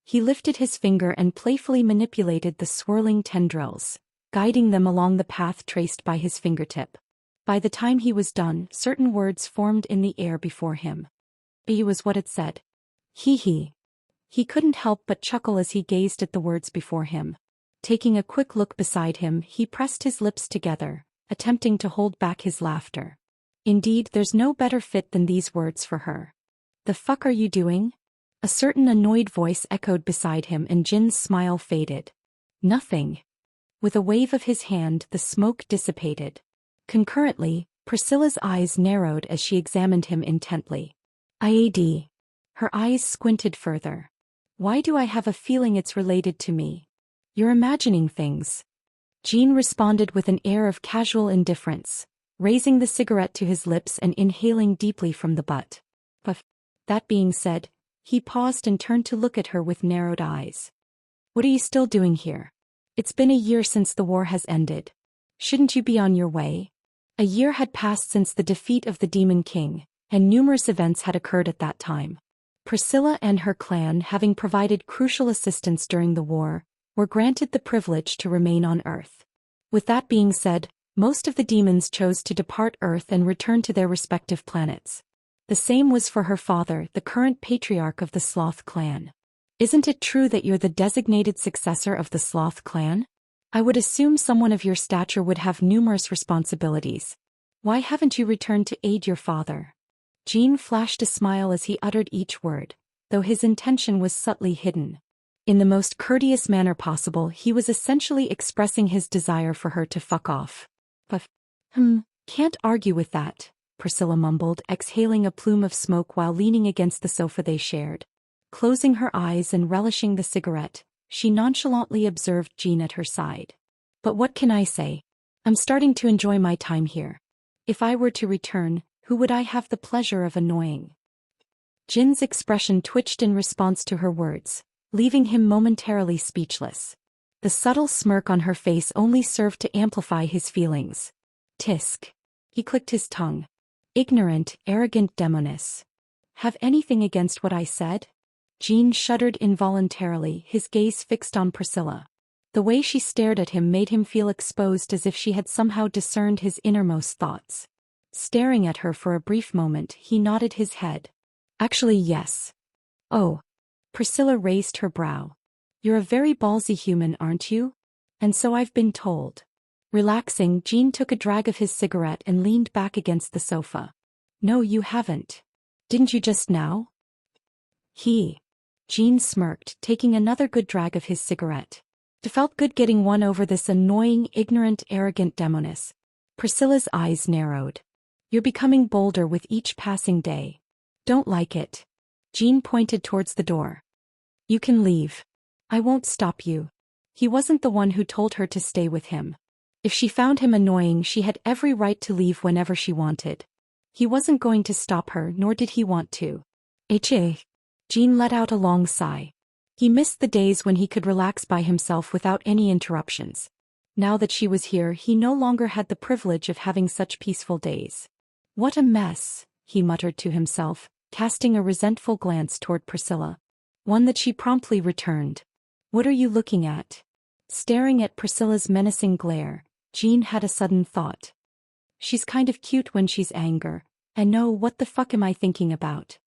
He lifted his finger and playfully manipulated the swirling tendrils, guiding them along the path traced by his fingertip. By the time he was done, certain words formed in the air before him. He was what it said. He. He couldn't help but chuckle as he gazed at the words before him. Taking a quick look beside him, he pressed his lips together, attempting to hold back his laughter. Indeed, there's no better fit than these words for her. The fuck are you doing? A certain annoyed voice echoed beside him and Jin's smile faded. Nothing. With a wave of his hand, the smoke dissipated. Concurrently, Priscilla's eyes narrowed as she examined him intently. IAD. Her eyes squinted further. Why do I have a feeling it's related to me? You're imagining things. Jean responded with an air of casual indifference, raising the cigarette to his lips and inhaling deeply from the butt. Puff. That being said, he paused and turned to look at her with narrowed eyes. What are you still doing here? It's been a year since the war has ended. Shouldn't you be on your way? A year had passed since the defeat of the Demon King, and numerous events had occurred at that time. Priscilla and her clan, having provided crucial assistance during the war, were granted the privilege to remain on Earth. With that being said, most of the demons chose to depart Earth and return to their respective planets. The same was for her father, the current patriarch of the Sloth clan. Isn't it true that you're the designated successor of the Sloth clan? I would assume someone of your stature would have numerous responsibilities. Why haven't you returned to aid your father? Jean flashed a smile as he uttered each word, though his intention was subtly hidden. In the most courteous manner possible, he was essentially expressing his desire for her to fuck off. But, can't argue with that, Priscilla mumbled, exhaling a plume of smoke while leaning against the sofa they shared. Closing her eyes and relishing the cigarette, she nonchalantly observed Jean at her side. But what can I say? I'm starting to enjoy my time here. If I were to return, who would I have the pleasure of annoying? Jin's expression twitched in response to her words, leaving him momentarily speechless. The subtle smirk on her face only served to amplify his feelings. Tisk. He clicked his tongue. Ignorant, arrogant demoness. Have anything against what I said? Jean shuddered involuntarily, his gaze fixed on Priscilla. The way she stared at him made him feel exposed, as if she had somehow discerned his innermost thoughts. Staring at her for a brief moment, he nodded his head. Actually, yes. Oh. Priscilla raised her brow. You're a very ballsy human, aren't you? And so I've been told. Relaxing, Jean took a drag of his cigarette and leaned back against the sofa. No, you haven't. Didn't you just now? Jean smirked, taking another good drag of his cigarette. It felt good getting one over this annoying, ignorant, arrogant demoness. Priscilla's eyes narrowed. You're becoming bolder with each passing day. Don't like it. Jean pointed towards the door. You can leave. I won't stop you. He wasn't the one who told her to stay with him. If she found him annoying, she had every right to leave whenever she wanted. He wasn't going to stop her, nor did he want to. Jean let out a long sigh. He missed the days when he could relax by himself without any interruptions. Now that she was here, he no longer had the privilege of having such peaceful days. What a mess, he muttered to himself, casting a resentful glance toward Priscilla. One that she promptly returned. What are you looking at? Staring at Priscilla's menacing glare, Jean had a sudden thought. She's kind of cute when she's angry, and no, what the fuck am I thinking about?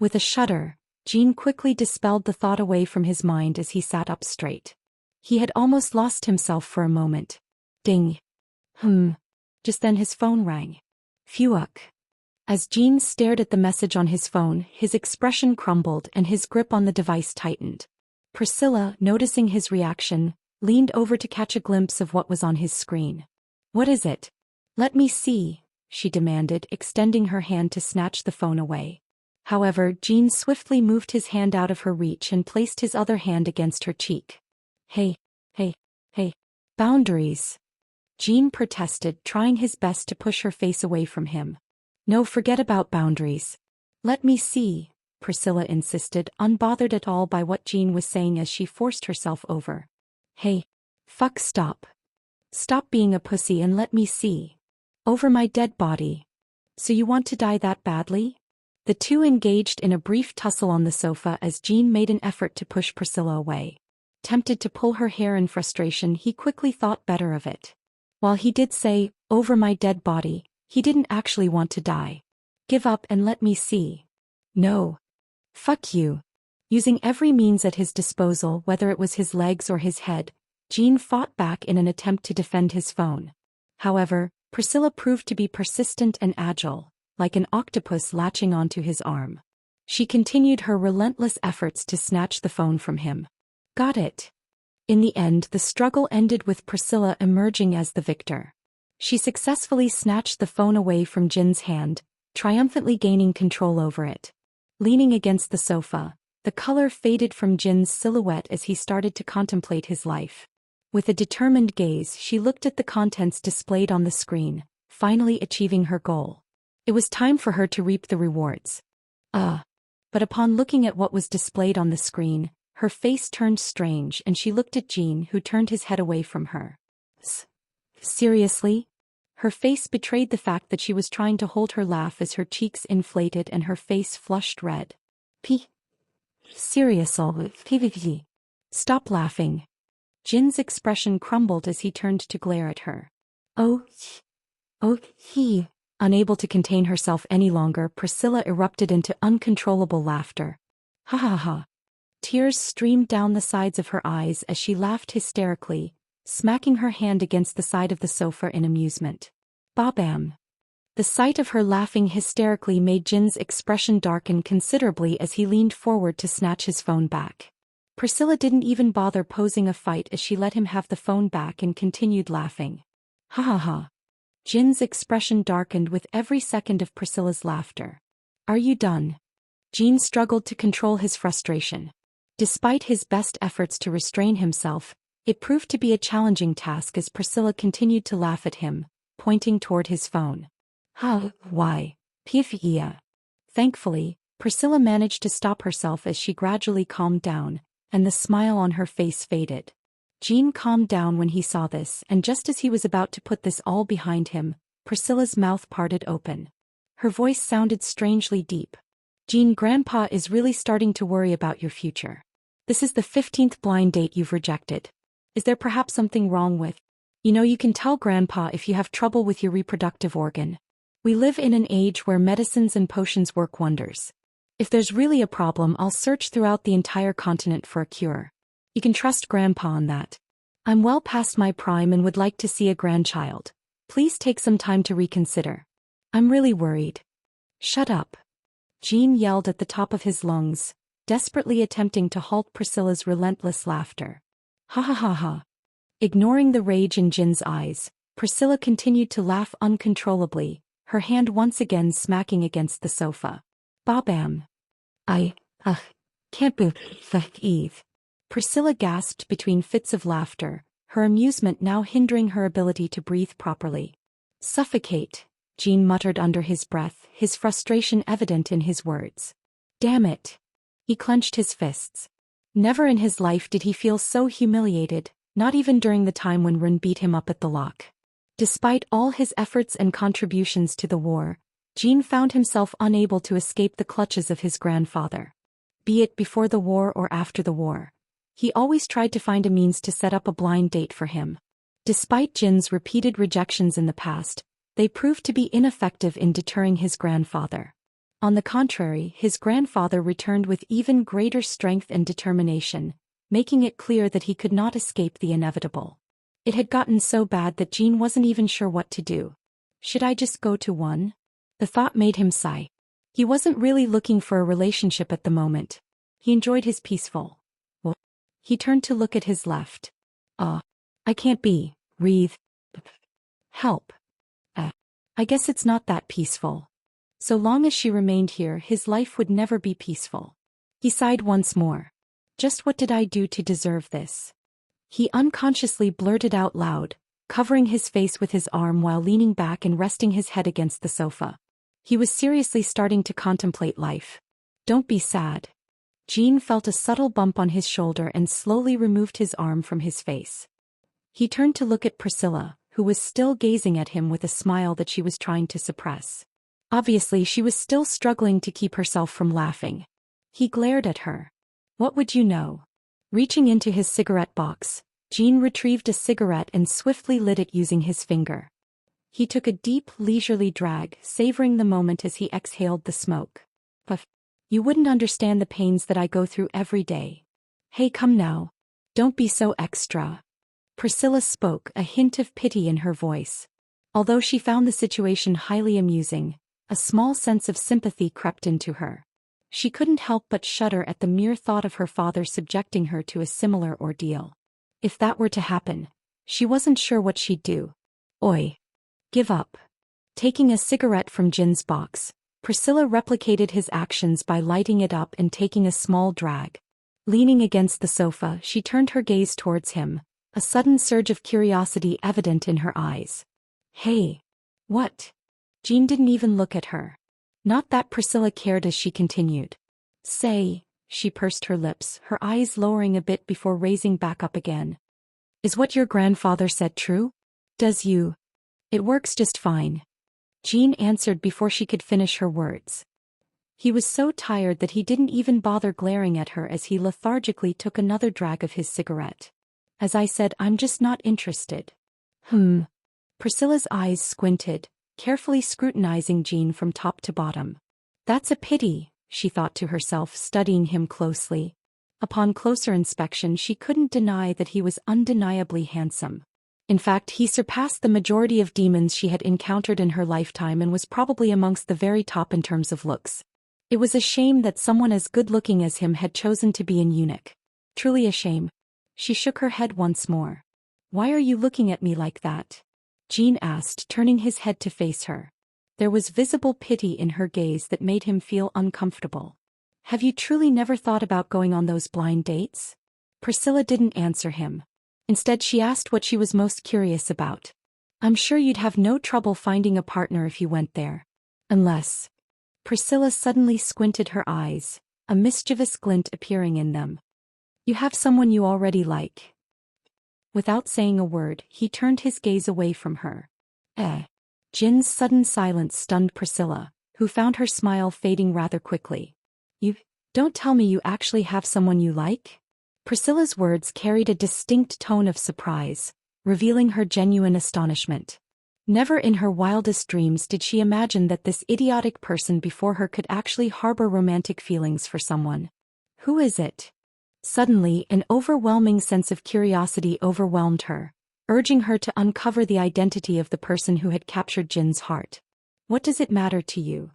With a shudder, Jean quickly dispelled the thought away from his mind as he sat up straight. He had almost lost himself for a moment. Ding. Just then his phone rang. Phew-uck. As Jean stared at the message on his phone, his expression crumbled and his grip on the device tightened. Priscilla, noticing his reaction, leaned over to catch a glimpse of what was on his screen. What is it? Let me see, she demanded, extending her hand to snatch the phone away. However, Jean swiftly moved his hand out of her reach and placed his other hand against her cheek. Hey. Boundaries. Jean protested, trying his best to push her face away from him. No, forget about boundaries. Let me see, Priscilla insisted, unbothered at all by what Jean was saying as she forced herself over. Hey. Fuck, stop. Stop being a pussy and let me see. Over my dead body. So you want to die that badly? The two engaged in a brief tussle on the sofa as Jean made an effort to push Priscilla away. Tempted to pull her hair in frustration, he quickly thought better of it. While he did say, over my dead body, he didn't actually want to die. Give up and let me see. No. Fuck you. Using every means at his disposal, whether it was his legs or his head, Jean fought back in an attempt to defend his phone. However, Priscilla proved to be persistent and agile, like an octopus latching onto his arm. She continued her relentless efforts to snatch the phone from him. Got it. In the end, the struggle ended with Priscilla emerging as the victor. She successfully snatched the phone away from Jin's hand, triumphantly gaining control over it. Leaning against the sofa, the color faded from Jin's silhouette as he started to contemplate his life. With a determined gaze, she looked at the contents displayed on the screen, finally achieving her goal. It was time for her to reap the rewards. But upon looking at what was displayed on the screen, her face turned strange and she looked at Jean, who turned his head away from her. Seriously? Her face betrayed the fact that she was trying to hold her laugh as her cheeks inflated and her face flushed red. Seriously? Stop laughing. Jin's expression crumbled as he turned to glare at her. Unable to contain herself any longer, Priscilla erupted into uncontrollable laughter. Ha ha ha. Tears streamed down the sides of her eyes as she laughed hysterically, smacking her hand against the side of the sofa in amusement. Ba-bam. The sight of her laughing hysterically made Jin's expression darken considerably as he leaned forward to snatch his phone back. Priscilla didn't even bother posing a fight as she let him have the phone back and continued laughing. Ha ha ha. Jin's expression darkened with every second of Priscilla's laughter. Are you done? Jean struggled to control his frustration. Despite his best efforts to restrain himself, it proved to be a challenging task as Priscilla continued to laugh at him, pointing toward his phone. Why? Thankfully, Priscilla managed to stop herself as she gradually calmed down, and the smile on her face faded. Jean calmed down when he saw this, and just as he was about to put this all behind him, Priscilla's mouth parted open. Her voice sounded strangely deep. Jean, Grandpa is really starting to worry about your future. This is the 15th blind date you've rejected. Is there perhaps something wrong with? You can tell Grandpa if you have trouble with your reproductive organ. We live in an age where medicines and potions work wonders. If there's really a problem, I'll search throughout the entire continent for a cure. You can trust Grandpa on that. I'm well past my prime and would like to see a grandchild. Please take some time to reconsider. I'm really worried. Shut up. Jean yelled at the top of his lungs, desperately attempting to halt Priscilla's relentless laughter. Ha ha ha ha. Ignoring the rage in Jin's eyes, Priscilla continued to laugh uncontrollably, her hand once again smacking against the sofa. Ba-bam. Can't believe. Priscilla gasped between fits of laughter, her amusement now hindering her ability to breathe properly. Suffocate, Jean muttered under his breath, his frustration evident in his words. Damn it. He clenched his fists. Never in his life did he feel so humiliated, not even during the time when Rin beat him up at the lock. Despite all his efforts and contributions to the war, Jean found himself unable to escape the clutches of his grandfather. Be it before the war or after the war, he always tried to find a means to set up a blind date for him. Despite Jin's repeated rejections in the past, they proved to be ineffective in deterring his grandfather. On the contrary, his grandfather returned with even greater strength and determination, making it clear that he could not escape the inevitable. It had gotten so bad that Jean wasn't even sure what to do. Should I just go to one? The thought made him sigh. He wasn't really looking for a relationship at the moment. He enjoyed his peaceful. Well, he turned to look at his left. I can't be, breathe. Help. I guess it's not that peaceful. So long as she remained here, his life would never be peaceful. He sighed once more. Just what did I do to deserve this? He unconsciously blurted out loud, covering his face with his arm while leaning back and resting his head against the sofa. He was seriously starting to contemplate life. Don't be sad. Jean felt a subtle bump on his shoulder and slowly removed his arm from his face. He turned to look at Priscilla, who was still gazing at him with a smile that she was trying to suppress. Obviously, she was still struggling to keep herself from laughing. He glared at her. What would you know? Reaching into his cigarette box, Jean retrieved a cigarette and swiftly lit it using his finger. He took a deep, leisurely drag, savoring the moment as he exhaled the smoke. Puff. You wouldn't understand the pains that I go through every day. Hey, come now. Don't be so extra. Priscilla spoke, a hint of pity in her voice. Although she found the situation highly amusing, a small sense of sympathy crept into her. She couldn't help but shudder at the mere thought of her father subjecting her to a similar ordeal. If that were to happen, she wasn't sure what she'd do. Oi. Give up. Taking a cigarette from Jin's box, Priscilla replicated his actions by lighting it up and taking a small drag. Leaning against the sofa, she turned her gaze towards him, a sudden surge of curiosity evident in her eyes. Hey. What? Jean didn't even look at her. Not that Priscilla cared as she continued. Say, she pursed her lips, her eyes lowering a bit before raising back up again. Is what your grandfather said true? Does you? It works just fine. Jean answered before she could finish her words. He was so tired that he didn't even bother glaring at her as he lethargically took another drag of his cigarette. As I said, I'm just not interested. Priscilla's eyes squinted, carefully scrutinizing Jean from top to bottom. That's a pity, she thought to herself, studying him closely. Upon closer inspection, she couldn't deny that he was undeniably handsome. In fact, he surpassed the majority of demons she had encountered in her lifetime and was probably amongst the very top in terms of looks. It was a shame that someone as good-looking as him had chosen to be an eunuch. Truly a shame. She shook her head once more. Why are you looking at me like that? Jean asked, turning his head to face her. There was visible pity in her gaze that made him feel uncomfortable. Have you truly never thought about going on those blind dates? Priscilla didn't answer him. Instead, she asked what she was most curious about. I'm sure you'd have no trouble finding a partner if you went there. Unless... Priscilla suddenly squinted her eyes, a mischievous glint appearing in them. You have someone you already like. Without saying a word, he turned his gaze away from her. Jin's sudden silence stunned Priscilla, who found her smile fading rather quickly. You don't tell me you actually have someone you like? Priscilla's words carried a distinct tone of surprise, revealing her genuine astonishment. Never in her wildest dreams did she imagine that this idiotic person before her could actually harbor romantic feelings for someone. Who is it? Suddenly, an overwhelming sense of curiosity overwhelmed her, urging her to uncover the identity of the person who had captured Jin's heart. What does it matter to you?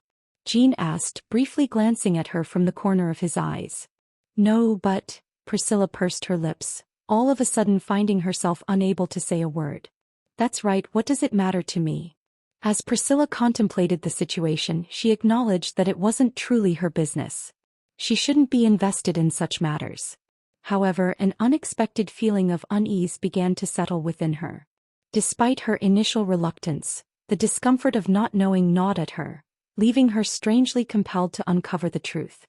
Jean asked, briefly glancing at her from the corner of his eyes. No, but, Priscilla pursed her lips, all of a sudden finding herself unable to say a word. That's right, what does it matter to me? As Priscilla contemplated the situation, she acknowledged that it wasn't truly her business. She shouldn't be invested in such matters. However, an unexpected feeling of unease began to settle within her. Despite her initial reluctance, the discomfort of not knowing gnawed at her, leaving her strangely compelled to uncover the truth.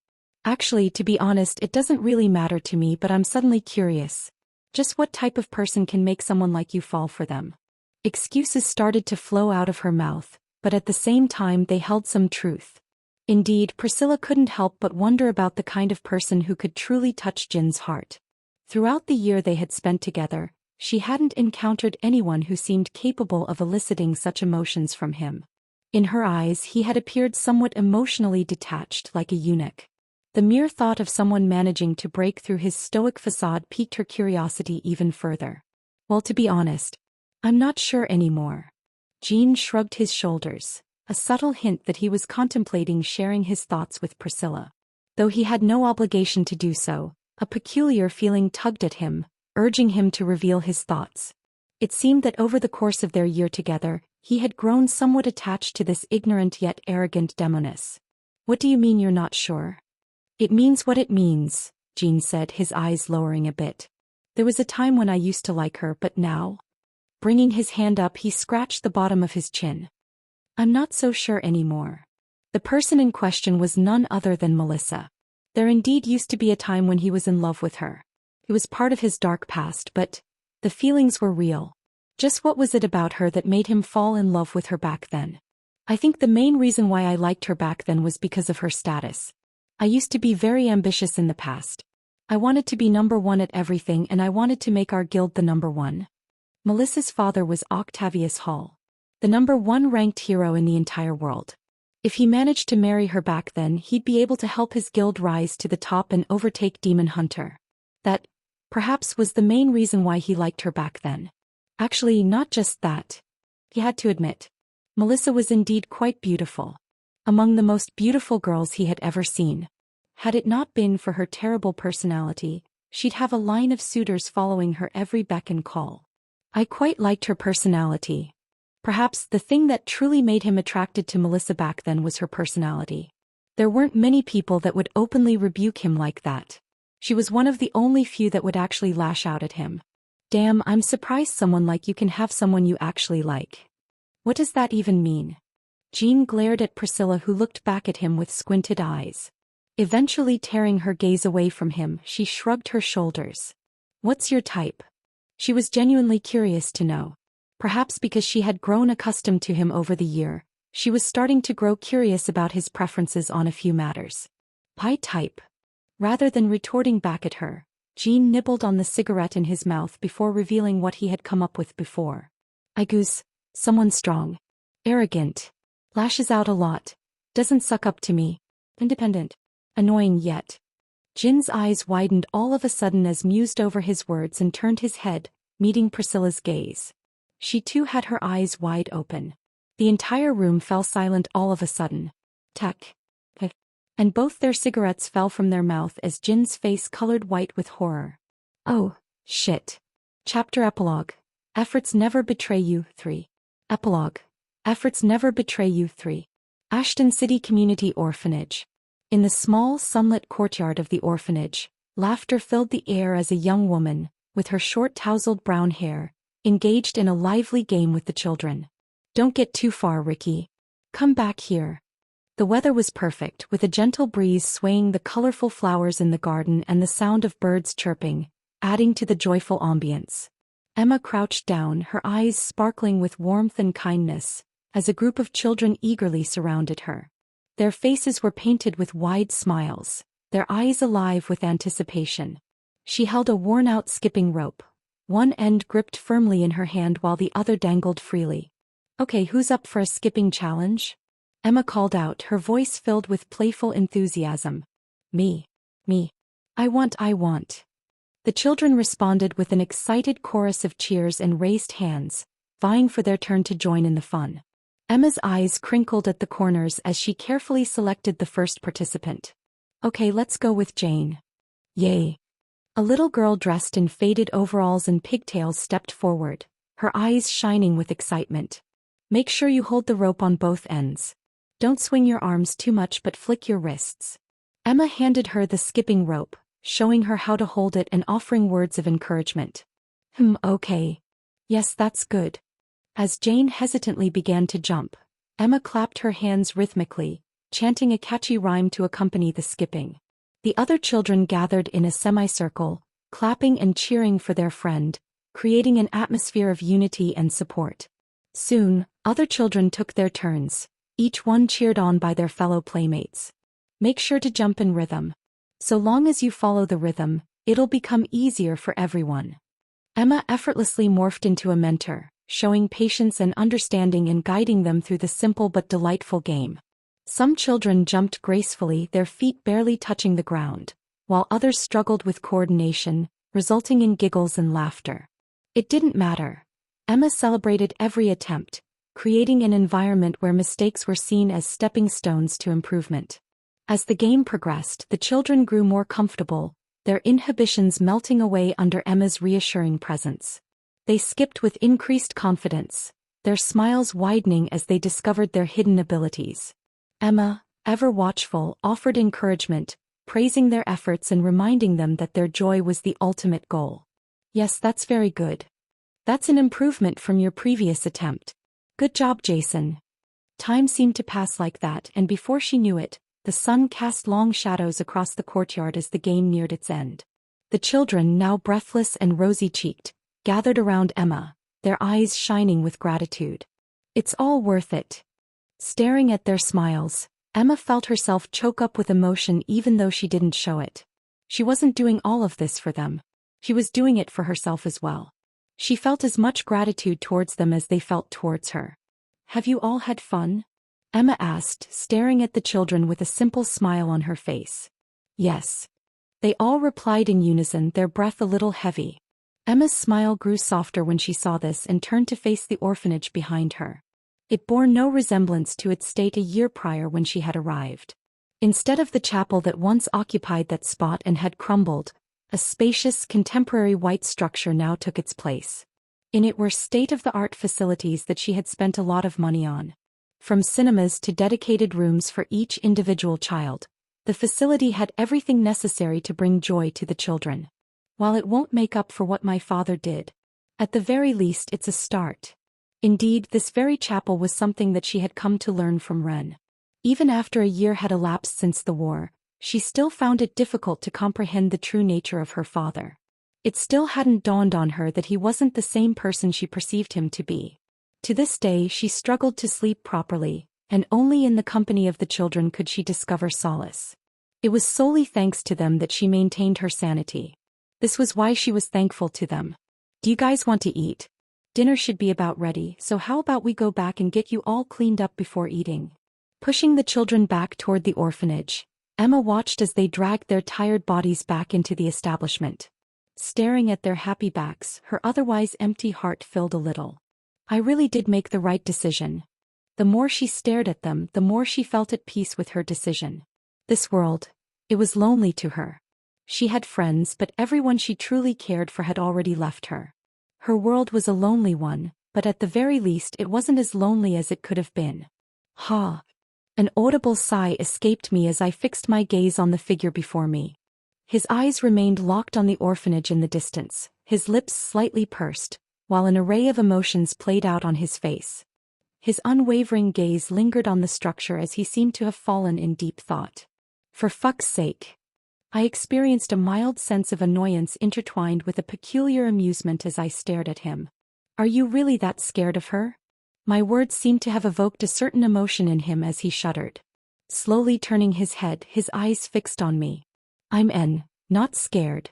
Actually, to be honest, it doesn't really matter to me, but I'm suddenly curious. Just what type of person can make someone like you fall for them? Excuses started to flow out of her mouth, but at the same time they held some truth. Indeed, Priscilla couldn't help but wonder about the kind of person who could truly touch Jin's heart. Throughout the year they had spent together, she hadn't encountered anyone who seemed capable of eliciting such emotions from him. In her eyes he had appeared somewhat emotionally detached, like a eunuch. The mere thought of someone managing to break through his stoic facade piqued her curiosity even further. Well, to be honest, I'm not sure anymore. Jean shrugged his shoulders, a subtle hint that he was contemplating sharing his thoughts with Priscilla. Though he had no obligation to do so, a peculiar feeling tugged at him, urging him to reveal his thoughts. It seemed that over the course of their year together, he had grown somewhat attached to this ignorant yet arrogant demoness. What do you mean you're not sure? It means what it means, Jean said, his eyes lowering a bit. There was a time when I used to like her, but now? Bringing his hand up, he scratched the bottom of his chin. I'm not so sure anymore. The person in question was none other than Melissa. There indeed used to be a time when he was in love with her. It was part of his dark past, but the feelings were real. Just what was it about her that made him fall in love with her back then? I think the main reason why I liked her back then was because of her status. I used to be very ambitious in the past. I wanted to be number one at everything, and I wanted to make our guild the number one. Melissa's father was Octavius Hall, the number one ranked hero in the entire world. If he managed to marry her back then, he'd be able to help his guild rise to the top and overtake Demon Hunter. That, perhaps, was the main reason why he liked her back then. Actually, not just that. He had to admit, Melissa was indeed quite beautiful. Among the most beautiful girls he had ever seen. Had it not been for her terrible personality, she'd have a line of suitors following her every beck and call. I quite liked her personality. Perhaps the thing that truly made him attracted to Melissa back then was her personality. There weren't many people that would openly rebuke him like that. She was one of the only few that would actually lash out at him. Damn, I'm surprised someone like you can have someone you actually like. What does that even mean? Jean glared at Priscilla, who looked back at him with squinted eyes. Eventually tearing her gaze away from him, she shrugged her shoulders. What's your type? She was genuinely curious to know. Perhaps because she had grown accustomed to him over the year, she was starting to grow curious about his preferences on a few matters. My type? Rather than retorting back at her, Jean nibbled on the cigarette in his mouth before revealing what he had come up with before. I goose, someone strong. Arrogant. Lashes out a lot. Doesn't suck up to me. Independent. Annoying yet. Jin's eyes widened all of a sudden as mused over his words and turned his head, meeting Priscilla's gaze. She too had her eyes wide open. The entire room fell silent all of a sudden. Tuck. And both their cigarettes fell from their mouth as Jin's face colored white with horror. Oh, shit. Chapter Epilogue. Efforts never betray you. 3. Epilogue. Efforts never betray you. 3. Ashton City Community Orphanage. In the small, sunlit courtyard of the orphanage, laughter filled the air as a young woman, with her short tousled brown hair, engaged in a lively game with the children. Don't get too far, Ricky. Come back here. The weather was perfect, with a gentle breeze swaying the colorful flowers in the garden and the sound of birds chirping, adding to the joyful ambience. Emma crouched down, her eyes sparkling with warmth and kindness, as a group of children eagerly surrounded her. Their faces were painted with wide smiles, their eyes alive with anticipation. She held a worn-out skipping rope, one end gripped firmly in her hand while the other dangled freely. Okay, who's up for a skipping challenge? Emma called out, her voice filled with playful enthusiasm. Me. I want. The children responded with an excited chorus of cheers and raised hands, vying for their turn to join in the fun. Emma's eyes crinkled at the corners as she carefully selected the first participant. Okay, let's go with Jane. Yay. A little girl dressed in faded overalls and pigtails stepped forward, her eyes shining with excitement. Make sure you hold the rope on both ends. Don't swing your arms too much but flick your wrists. Emma handed her the skipping rope, showing her how to hold it and offering words of encouragement. Okay. Yes, that's good. As Jane hesitantly began to jump, Emma clapped her hands rhythmically, chanting a catchy rhyme to accompany the skipping. The other children gathered in a semicircle, clapping and cheering for their friend, creating an atmosphere of unity and support. Soon, other children took their turns, each one cheered on by their fellow playmates. Make sure to jump in rhythm. So long as you follow the rhythm, it'll become easier for everyone. Emma effortlessly morphed into a mentor, showing patience and understanding and guiding them through the simple but delightful game. Some children jumped gracefully, their feet barely touching the ground, while others struggled with coordination, resulting in giggles and laughter. It didn't matter. Emma celebrated every attempt, creating an environment where mistakes were seen as stepping stones to improvement. As the game progressed, the children grew more comfortable, their inhibitions melting away under Emma's reassuring presence. They skipped with increased confidence, their smiles widening as they discovered their hidden abilities. Emma, ever watchful, offered encouragement, praising their efforts and reminding them that their joy was the ultimate goal. Yes, that's very good. That's an improvement from your previous attempt. Good job, Jason. Time seemed to pass like that, and before she knew it, the sun cast long shadows across the courtyard as the game neared its end. The children, now breathless and rosy-cheeked, gathered around Emma, their eyes shining with gratitude. It's all worth it. Staring at their smiles, Emma felt herself choke up with emotion even though she didn't show it. She wasn't doing all of this for them. She was doing it for herself as well. She felt as much gratitude towards them as they felt towards her. Have you all had fun? Emma asked, staring at the children with a simple smile on her face. Yes. They all replied in unison, their breath a little heavy. Emma's smile grew softer when she saw this and turned to face the orphanage behind her. It bore no resemblance to its state a year prior when she had arrived. Instead of the chapel that once occupied that spot and had crumbled, a spacious, contemporary white structure now took its place. In it were state-of-the-art facilities that she had spent a lot of money on. From cinemas to dedicated rooms for each individual child, the facility had everything necessary to bring joy to the children. While it won't make up for what my father did, at the very least it's a start. Indeed, this very chapel was something that she had come to learn from Ren. Even after a year had elapsed since the war, she still found it difficult to comprehend the true nature of her father. It still hadn't dawned on her that he wasn't the same person she perceived him to be. To this day she struggled to sleep properly, and only in the company of the children could she discover solace. It was solely thanks to them that she maintained her sanity. This was why she was thankful to them. Do you guys want to eat? Dinner should be about ready, so how about we go back and get you all cleaned up before eating? Pushing the children back toward the orphanage, Emma watched as they dragged their tired bodies back into the establishment. Staring at their happy backs, her otherwise empty heart filled a little. I really did make the right decision. The more she stared at them, the more she felt at peace with her decision. This world, it was lonely to her. She had friends, but everyone she truly cared for had already left her. Her world was a lonely one, but at the very least it wasn't as lonely as it could have been. Ha! An audible sigh escaped me as I fixed my gaze on the figure before me. His eyes remained locked on the orphanage in the distance, his lips slightly pursed, while an array of emotions played out on his face. His unwavering gaze lingered on the structure as he seemed to have fallen in deep thought. For fuck's sake! I experienced a mild sense of annoyance intertwined with a peculiar amusement as I stared at him. Are you really that scared of her? My words seemed to have evoked a certain emotion in him as he shuddered. Slowly turning his head, his eyes fixed on me. Not scared.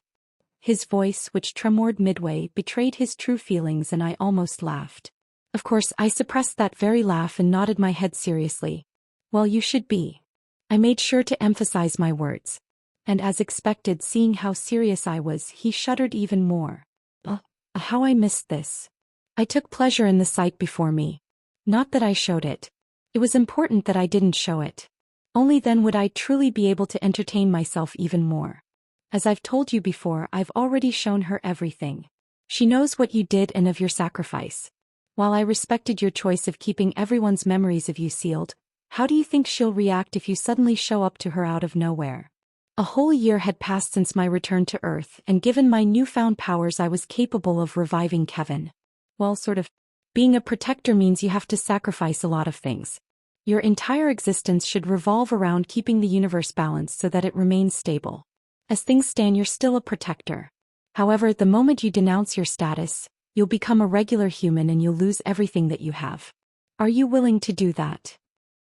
His voice, which tremored midway, betrayed his true feelings and I almost laughed. Of course, I suppressed that very laugh and nodded my head seriously. Well, you should be. I made sure to emphasize my words. And as expected, seeing how serious I was, he shuddered even more. How I missed this. I took pleasure in the sight before me. Not that I showed it. It was important that I didn't show it. Only then would I truly be able to entertain myself even more. As I've told you before, I've already shown her everything. She knows what you did and of your sacrifice. While I respected your choice of keeping everyone's memories of you sealed, how do you think she'll react if you suddenly show up to her out of nowhere? A whole year had passed since my return to Earth, and given my newfound powers I was capable of reviving Kevin. Well, sort of. Being a protector means you have to sacrifice a lot of things. Your entire existence should revolve around keeping the universe balanced so that it remains stable. As things stand, you're still a protector. However, the moment you denounce your status, you'll become a regular human and you'll lose everything that you have. Are you willing to do that?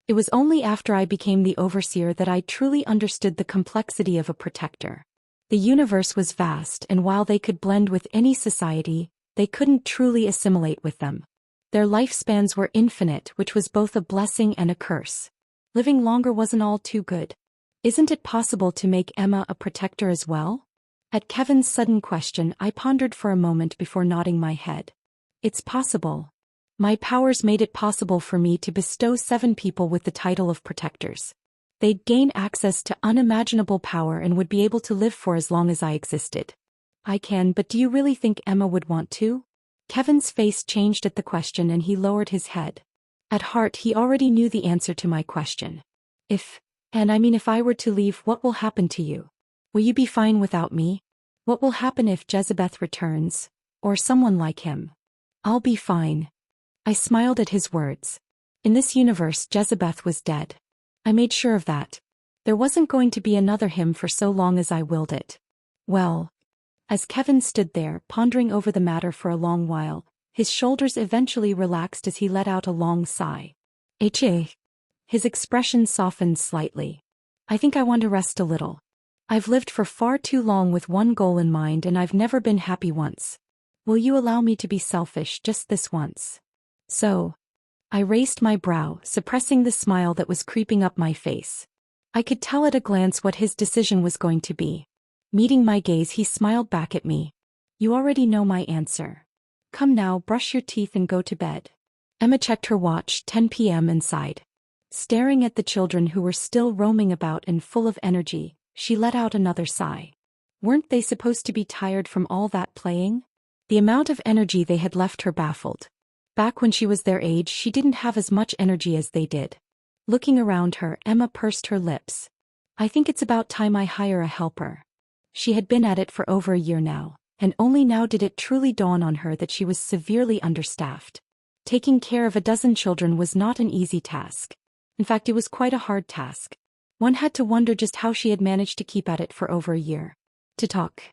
It was only after I became the overseer that I truly understood the complexity of a protector. The universe was vast, and while they could blend with any society, they couldn't truly assimilate with them. Their lifespans were infinite, which was both a blessing and a curse. Living longer wasn't all too good. Isn't it possible to make Emma a protector as well? At Kevin's sudden question, I pondered for a moment before nodding my head. It's possible. My powers made it possible for me to bestow 7 people with the title of protectors. They'd gain access to unimaginable power and would be able to live for as long as I existed. I can, but do you really think Emma would want to? Kevin's face changed at the question and he lowered his head. At heart, he already knew the answer to my question. If I were to leave, what will happen to you? Will you be fine without me? What will happen if Jezebeth returns, or someone like him? I'll be fine. I smiled at his words. In this universe, Jezebeth was dead. I made sure of that. There wasn't going to be another him for so long as I willed it. Well, as Kevin stood there, pondering over the matter for a long while, his shoulders eventually relaxed as he let out a long sigh. His expression softened slightly. I think I want to rest a little. I've lived for far too long with one goal in mind and I've never been happy once. Will you allow me to be selfish just this once? So. I raised my brow, suppressing the smile that was creeping up my face. I could tell at a glance what his decision was going to be. Meeting my gaze, he smiled back at me. You already know my answer. Come now, brush your teeth and go to bed. Emma checked her watch, 10 p.m. and sighed. Staring at the children who were still roaming about and full of energy, she let out another sigh. Weren't they supposed to be tired from all that playing? The amount of energy they had left her baffled. Back when she was their age, she didn't have as much energy as they did. Looking around her, Emma pursed her lips. I think it's about time I hire a helper. She had been at it for over a year now, and only now did it truly dawn on her that she was severely understaffed. Taking care of a dozen children was not an easy task. In fact, it was quite a hard task. One had to wonder just how she had managed to keep at it for over a year. To talk.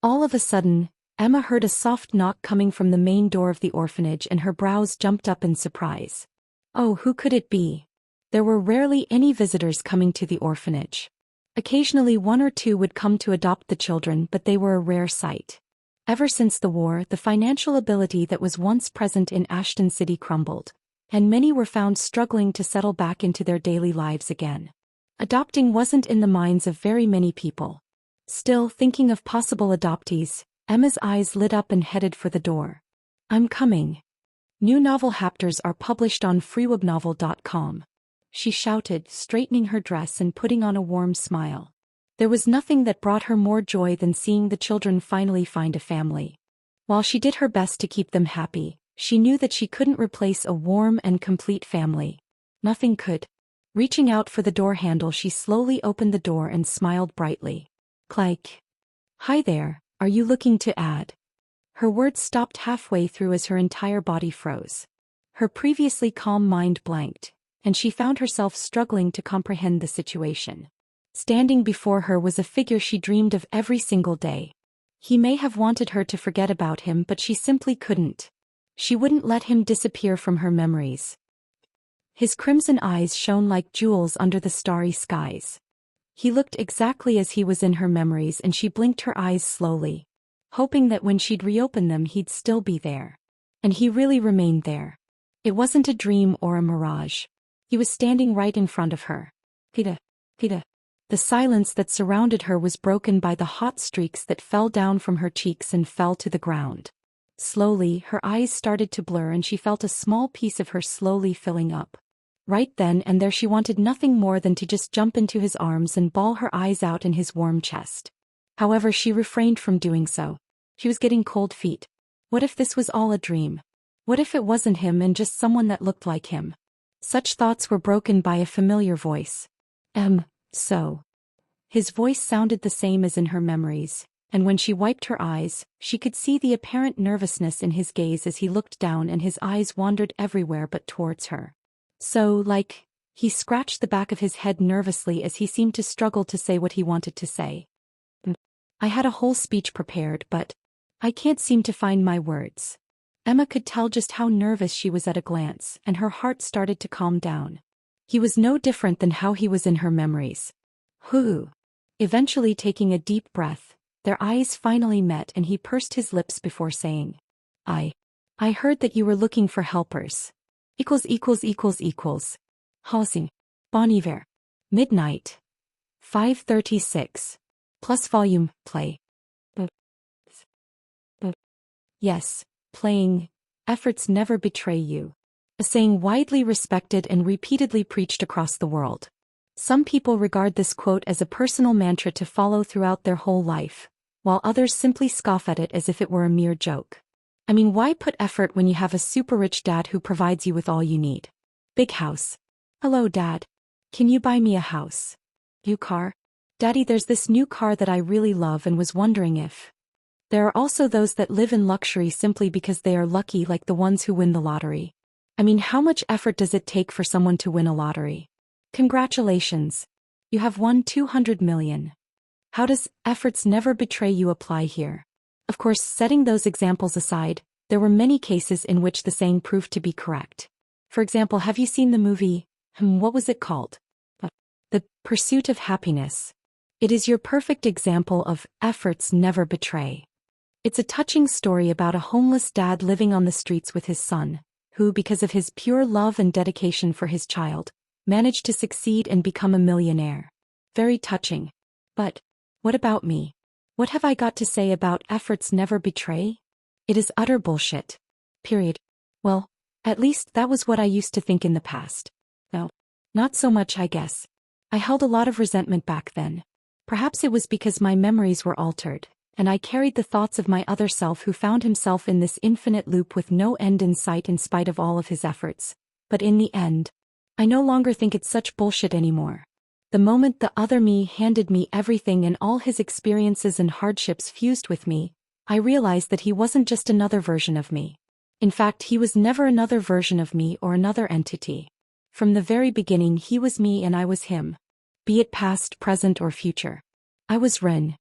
All of a sudden, Emma heard a soft knock coming from the main door of the orphanage and her brows jumped up in surprise. Oh, who could it be? There were rarely any visitors coming to the orphanage. Occasionally 1 or 2 would come to adopt the children, but they were a rare sight. Ever since the war, the financial ability that was once present in Ashton City crumbled, and many were found struggling to settle back into their daily lives again. Adopting wasn't in the minds of very many people. Still, thinking of possible adoptees, Emma's eyes lit up and headed for the door. I'm coming. New novel chapters are published on freewebnovel.com. She shouted, straightening her dress and putting on a warm smile. There was nothing that brought her more joy than seeing the children finally find a family. While she did her best to keep them happy, she knew that she couldn't replace a warm and complete family. Nothing could. Reaching out for the door handle, she slowly opened the door and smiled brightly. Click. Hi there, are you looking to add? Her words stopped halfway through as her entire body froze. Her previously calm mind blanked, and she found herself struggling to comprehend the situation. Standing before her was a figure she dreamed of every single day. He may have wanted her to forget about him, but she simply couldn't. She wouldn't let him disappear from her memories. His crimson eyes shone like jewels under the starry skies. He looked exactly as he was in her memories, and she blinked her eyes slowly, hoping that when she'd reopen them he'd still be there. And he really remained there. It wasn't a dream or a mirage. He was standing right in front of her. Pita. The silence that surrounded her was broken by the hot streaks that fell down from her cheeks and fell to the ground. Slowly, her eyes started to blur and she felt a small piece of her slowly filling up. Right then and there she wanted nothing more than to just jump into his arms and bawl her eyes out in his warm chest. However, she refrained from doing so. She was getting cold feet. What if this was all a dream? What if it wasn't him and just someone that looked like him? Such thoughts were broken by a familiar voice. So. His voice sounded the same as in her memories, and when she wiped her eyes, she could see the apparent nervousness in his gaze as he looked down and his eyes wandered everywhere but towards her. He scratched the back of his head nervously as he seemed to struggle to say what he wanted to say. I had a whole speech prepared, but I can't seem to find my words. Emma could tell just how nervous she was at a glance, and her heart started to calm down. He was no different than how he was in her memories. Eventually taking a deep breath, their eyes finally met and he pursed his lips before saying, I heard that you were looking for helpers. Housing. Bon Iver. Midnight. 5:36. Plus volume, play. Yes, playing. Efforts never betray you. A saying widely respected and repeatedly preached across the world. Some people regard this quote as a personal mantra to follow throughout their whole life, while others simply scoff at it as if it were a mere joke. I mean, why put effort when you have a super rich dad who provides you with all you need? Big house. Hello, Dad. Can you buy me a house? New car? Daddy, there's this new car that I really love and was wondering if. There are also those that live in luxury simply because they are lucky, like the ones who win the lottery. I mean, how much effort does it take for someone to win a lottery? Congratulations. You have won 200 million. How does efforts never betray you apply here? Of course, setting those examples aside, there were many cases in which the saying proved to be correct. For example, have you seen the movie, what was it called? The Pursuit of Happiness. It is your perfect example of efforts never betray. It's a touching story about a homeless dad living on the streets with his son, who, because of his pure love and dedication for his child, managed to succeed and become a millionaire. Very touching. But what about me? What have I got to say about efforts never betray? It is utter bullshit. Period. Well, at least that was what I used to think in the past. No, not so much, I guess. I held a lot of resentment back then. Perhaps it was because my memories were altered, and I carried the thoughts of my other self who found himself in this infinite loop with no end in sight in spite of all of his efforts. But in the end, I no longer think it's such bullshit anymore. The moment the other me handed me everything and all his experiences and hardships fused with me, I realized that he wasn't just another version of me. In fact, he was never another version of me or another entity. From the very beginning, he was me and I was him. Be it past, present, or future. I was Ren.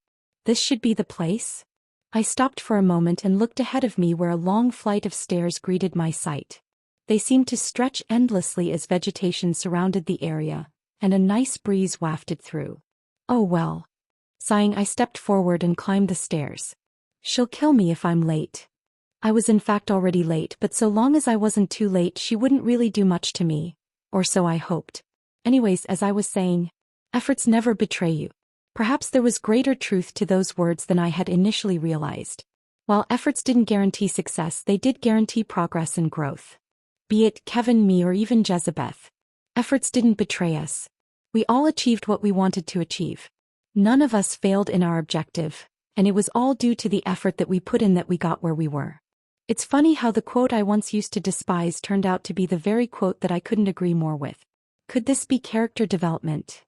This should be the place? I stopped for a moment and looked ahead of me where a long flight of stairs greeted my sight. They seemed to stretch endlessly as vegetation surrounded the area, and a nice breeze wafted through. Oh well. Sighing, I stepped forward and climbed the stairs. She'll kill me if I'm late. I was in fact already late, but so long as I wasn't too late, she wouldn't really do much to me. Or so I hoped. Anyways, as I was saying, efforts never betray you. Perhaps there was greater truth to those words than I had initially realized. While efforts didn't guarantee success, they did guarantee progress and growth. Be it Kevin, me, or even Jezebeth. Efforts didn't betray us. We all achieved what we wanted to achieve. None of us failed in our objective, and it was all due to the effort that we put in that we got where we were. It's funny how the quote I once used to despise turned out to be the very quote that I couldn't agree more with. Could this be character development?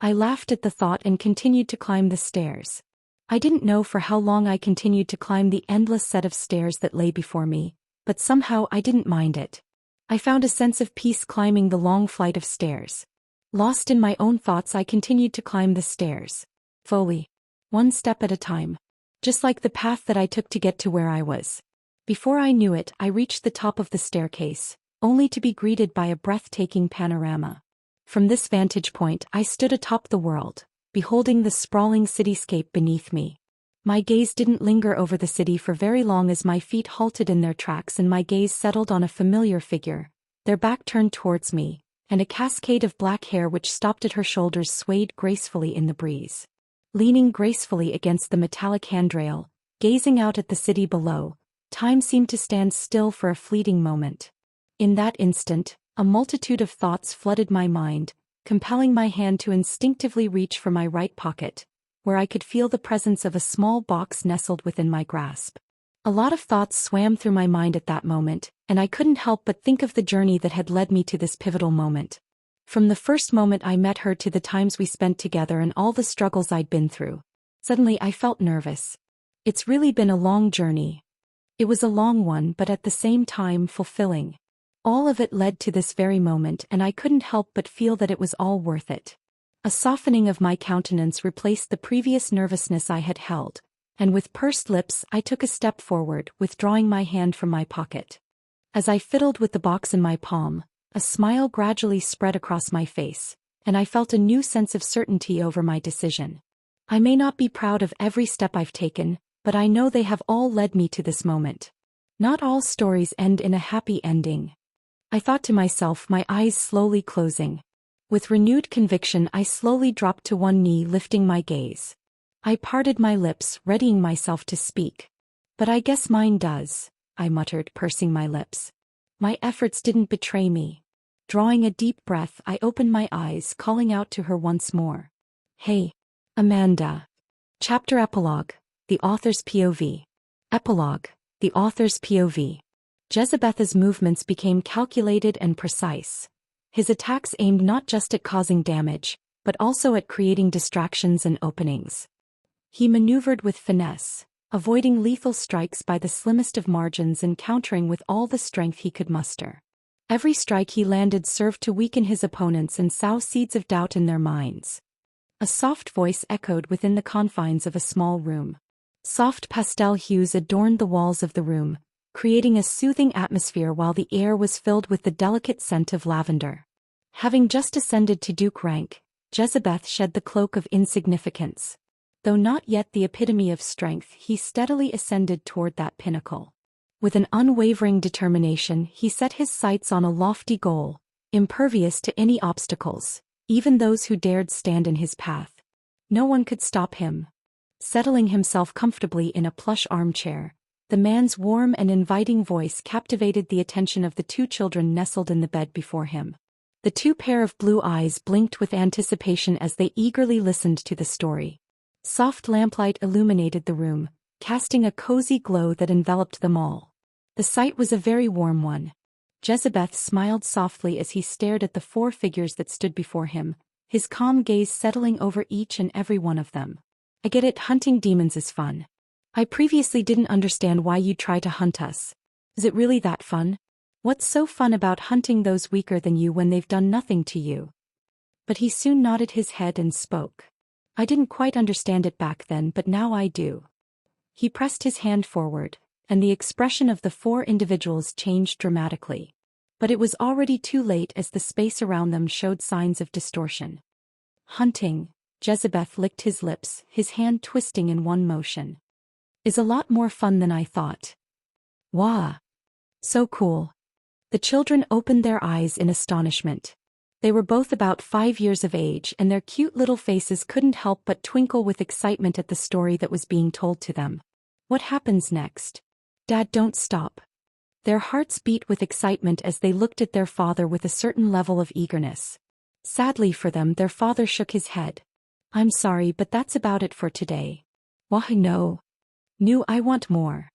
I laughed at the thought and continued to climb the stairs. I didn't know for how long I continued to climb the endless set of stairs that lay before me, but somehow I didn't mind it. I found a sense of peace climbing the long flight of stairs. Lost in my own thoughts, I continued to climb the stairs. Slowly. One step at a time. Just like the path that I took to get to where I was. Before I knew it, I reached the top of the staircase, only to be greeted by a breathtaking panorama. From this vantage point, I stood atop the world, beholding the sprawling cityscape beneath me. My gaze didn't linger over the city for very long as my feet halted in their tracks and my gaze settled on a familiar figure, their back turned towards me, and a cascade of black hair which stopped at her shoulders swayed gracefully in the breeze. Leaning gracefully against the metallic handrail, gazing out at the city below, Time seemed to stand still for a fleeting moment. In that instant, a multitude of thoughts flooded my mind, compelling my hand to instinctively reach for my right pocket, where I could feel the presence of a small box nestled within my grasp. A lot of thoughts swam through my mind at that moment, and I couldn't help but think of the journey that had led me to this pivotal moment. From the first moment I met her to the times we spent together and all the struggles I'd been through. Suddenly I felt nervous. It's really been a long journey. It was a long one, but at the same time fulfilling. All of it led to this very moment, and I couldn't help but feel that it was all worth it. A softening of my countenance replaced the previous nervousness I had held, and with pursed lips I took a step forward, withdrawing my hand from my pocket. As I fiddled with the box in my palm, a smile gradually spread across my face, and I felt a new sense of certainty over my decision. I may not be proud of every step I've taken, but I know they have all led me to this moment. Not all stories end in a happy ending. I thought to myself, my eyes slowly closing. With renewed conviction I slowly dropped to one knee, lifting my gaze. I parted my lips, readying myself to speak. But I guess mine does, I muttered, pursing my lips. My efforts didn't betray me. Drawing a deep breath, I opened my eyes, calling out to her once more. Hey, Amanda. Chapter Epilogue, the author's POV. Epilogue, the author's POV. Jezebeth's movements became calculated and precise. His attacks aimed not just at causing damage, but also at creating distractions and openings. He maneuvered with finesse, avoiding lethal strikes by the slimmest of margins and countering with all the strength he could muster. Every strike he landed served to weaken his opponents and sow seeds of doubt in their minds. A soft voice echoed within the confines of a small room. Soft pastel hues adorned the walls of the room, creating a soothing atmosphere while the air was filled with the delicate scent of lavender. Having just ascended to Duke rank, Jezebeth shed the cloak of insignificance. Though not yet the epitome of strength, he steadily ascended toward that pinnacle. With an unwavering determination, he set his sights on a lofty goal, impervious to any obstacles, even those who dared stand in his path. No one could stop him. Settling himself comfortably in a plush armchair, the man's warm and inviting voice captivated the attention of the two children nestled in the bed before him. The two pair of blue eyes blinked with anticipation as they eagerly listened to the story. Soft lamplight illuminated the room, casting a cozy glow that enveloped them all. The sight was a very warm one. Jezebeth smiled softly as he stared at the four figures that stood before him, his calm gaze settling over each and every one of them. I get it, hunting demons is fun. I previously didn't understand why you try to hunt us. Is it really that fun? What's so fun about hunting those weaker than you when they've done nothing to you? But he soon nodded his head and spoke. I didn't quite understand it back then, but now I do. He pressed his hand forward, and the expression of the four individuals changed dramatically. But it was already too late as the space around them showed signs of distortion. Hunting, Jezebeth licked his lips, his hand twisting in one motion. Is a lot more fun than I thought. Wah! So cool. The children opened their eyes in astonishment. They were both about 5 years of age, and their cute little faces couldn't help but twinkle with excitement at the story that was being told to them. What happens next? Dad, don't stop. Their hearts beat with excitement as they looked at their father with a certain level of eagerness. Sadly for them, their father shook his head. I'm sorry, but that's about it for today. Why no? I want more.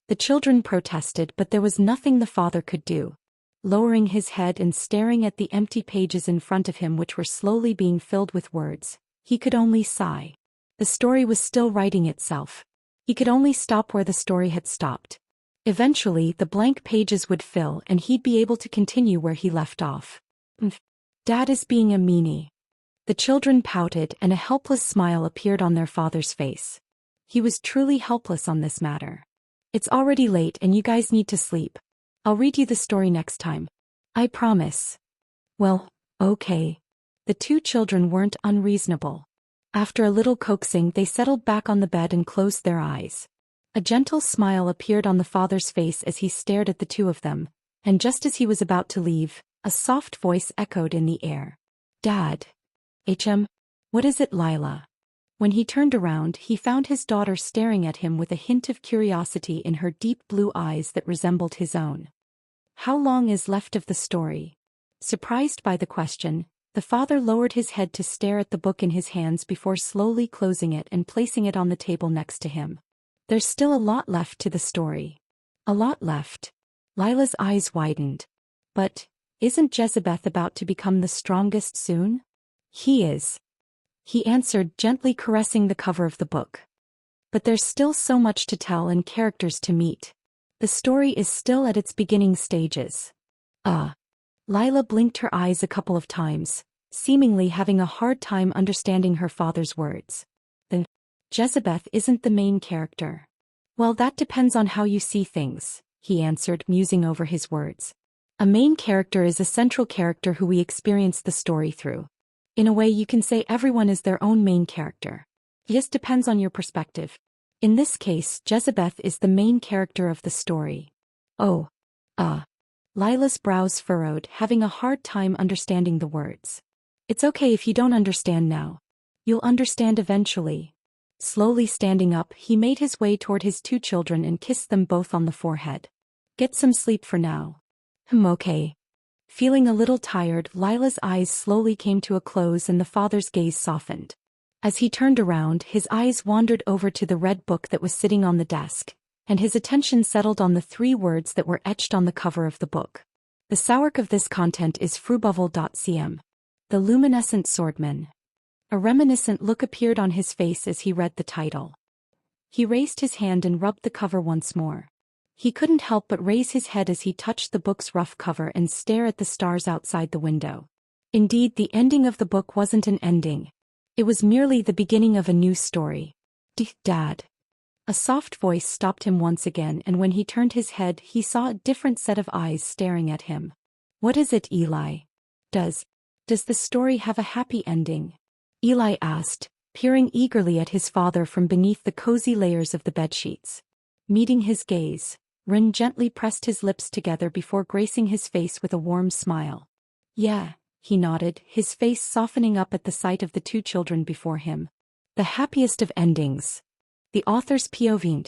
The children protested, but there was nothing the father could do. Lowering his head and staring at the empty pages in front of him which were slowly being filled with words, he could only sigh. The story was still writing itself. He could only stop where the story had stopped. Eventually, the blank pages would fill and he'd be able to continue where he left off. Dad is being a meanie. The children pouted and a helpless smile appeared on their father's face. He was truly helpless on this matter. It's already late and you guys need to sleep. I'll read you the story next time. I promise. Well, okay. The two children weren't unreasonable. After a little coaxing, they settled back on the bed and closed their eyes. A gentle smile appeared on the father's face as he stared at the two of them, and just as he was about to leave, a soft voice echoed in the air. Dad. What is it, Lila? When he turned around, he found his daughter staring at him with a hint of curiosity in her deep blue eyes that resembled his own. "How long is left of the story?" Surprised by the question, the father lowered his head to stare at the book in his hands before slowly closing it and placing it on the table next to him. "There's still a lot left to the story." "A lot left?" Lila's eyes widened. "But, isn't Jezebeth about to become the strongest soon?" "He is," he answered, gently caressing the cover of the book. "But there's still so much to tell and characters to meet. The story is still at its beginning stages." Lila blinked her eyes a couple of times, seemingly having a hard time understanding her father's words. "The Jezebeth isn't the main character." "Well, that depends on how you see things," he answered, musing over his words. "A main character is a central character who we experience the story through. In a way, you can say everyone is their own main character. It just depends on your perspective. In this case, Jezebeth is the main character of the story." "Oh. Lila's brows furrowed, having a hard time understanding the words. "It's okay if you don't understand now. You'll understand eventually." Slowly standing up, he made his way toward his two children and kissed them both on the forehead. "Get some sleep for now." Okay." Feeling a little tired, Lila's eyes slowly came to a close and the father's gaze softened. As he turned around, his eyes wandered over to the red book that was sitting on the desk, and his attention settled on the 3 words that were etched on the cover of the book. The source of this content is frubovel.cm. The Luminescent Swordman. A reminiscent look appeared on his face as he read the title. He raised his hand and rubbed the cover once more. He couldn't help but raise his head as he touched the book's rough cover and stare at the stars outside the window. Indeed, the ending of the book wasn't an ending. It was merely the beginning of a new story. "Dad." A soft voice stopped him once again, and when he turned his head, he saw a different set of eyes staring at him. "What is it, Eli? Does the story have a happy ending?" Eli asked, peering eagerly at his father from beneath the cozy layers of the bedsheets. Meeting his gaze, Rin gently pressed his lips together before gracing his face with a warm smile. "Yeah," he nodded, his face softening up at the sight of the 2 children before him. "The happiest of endings." The author's POV.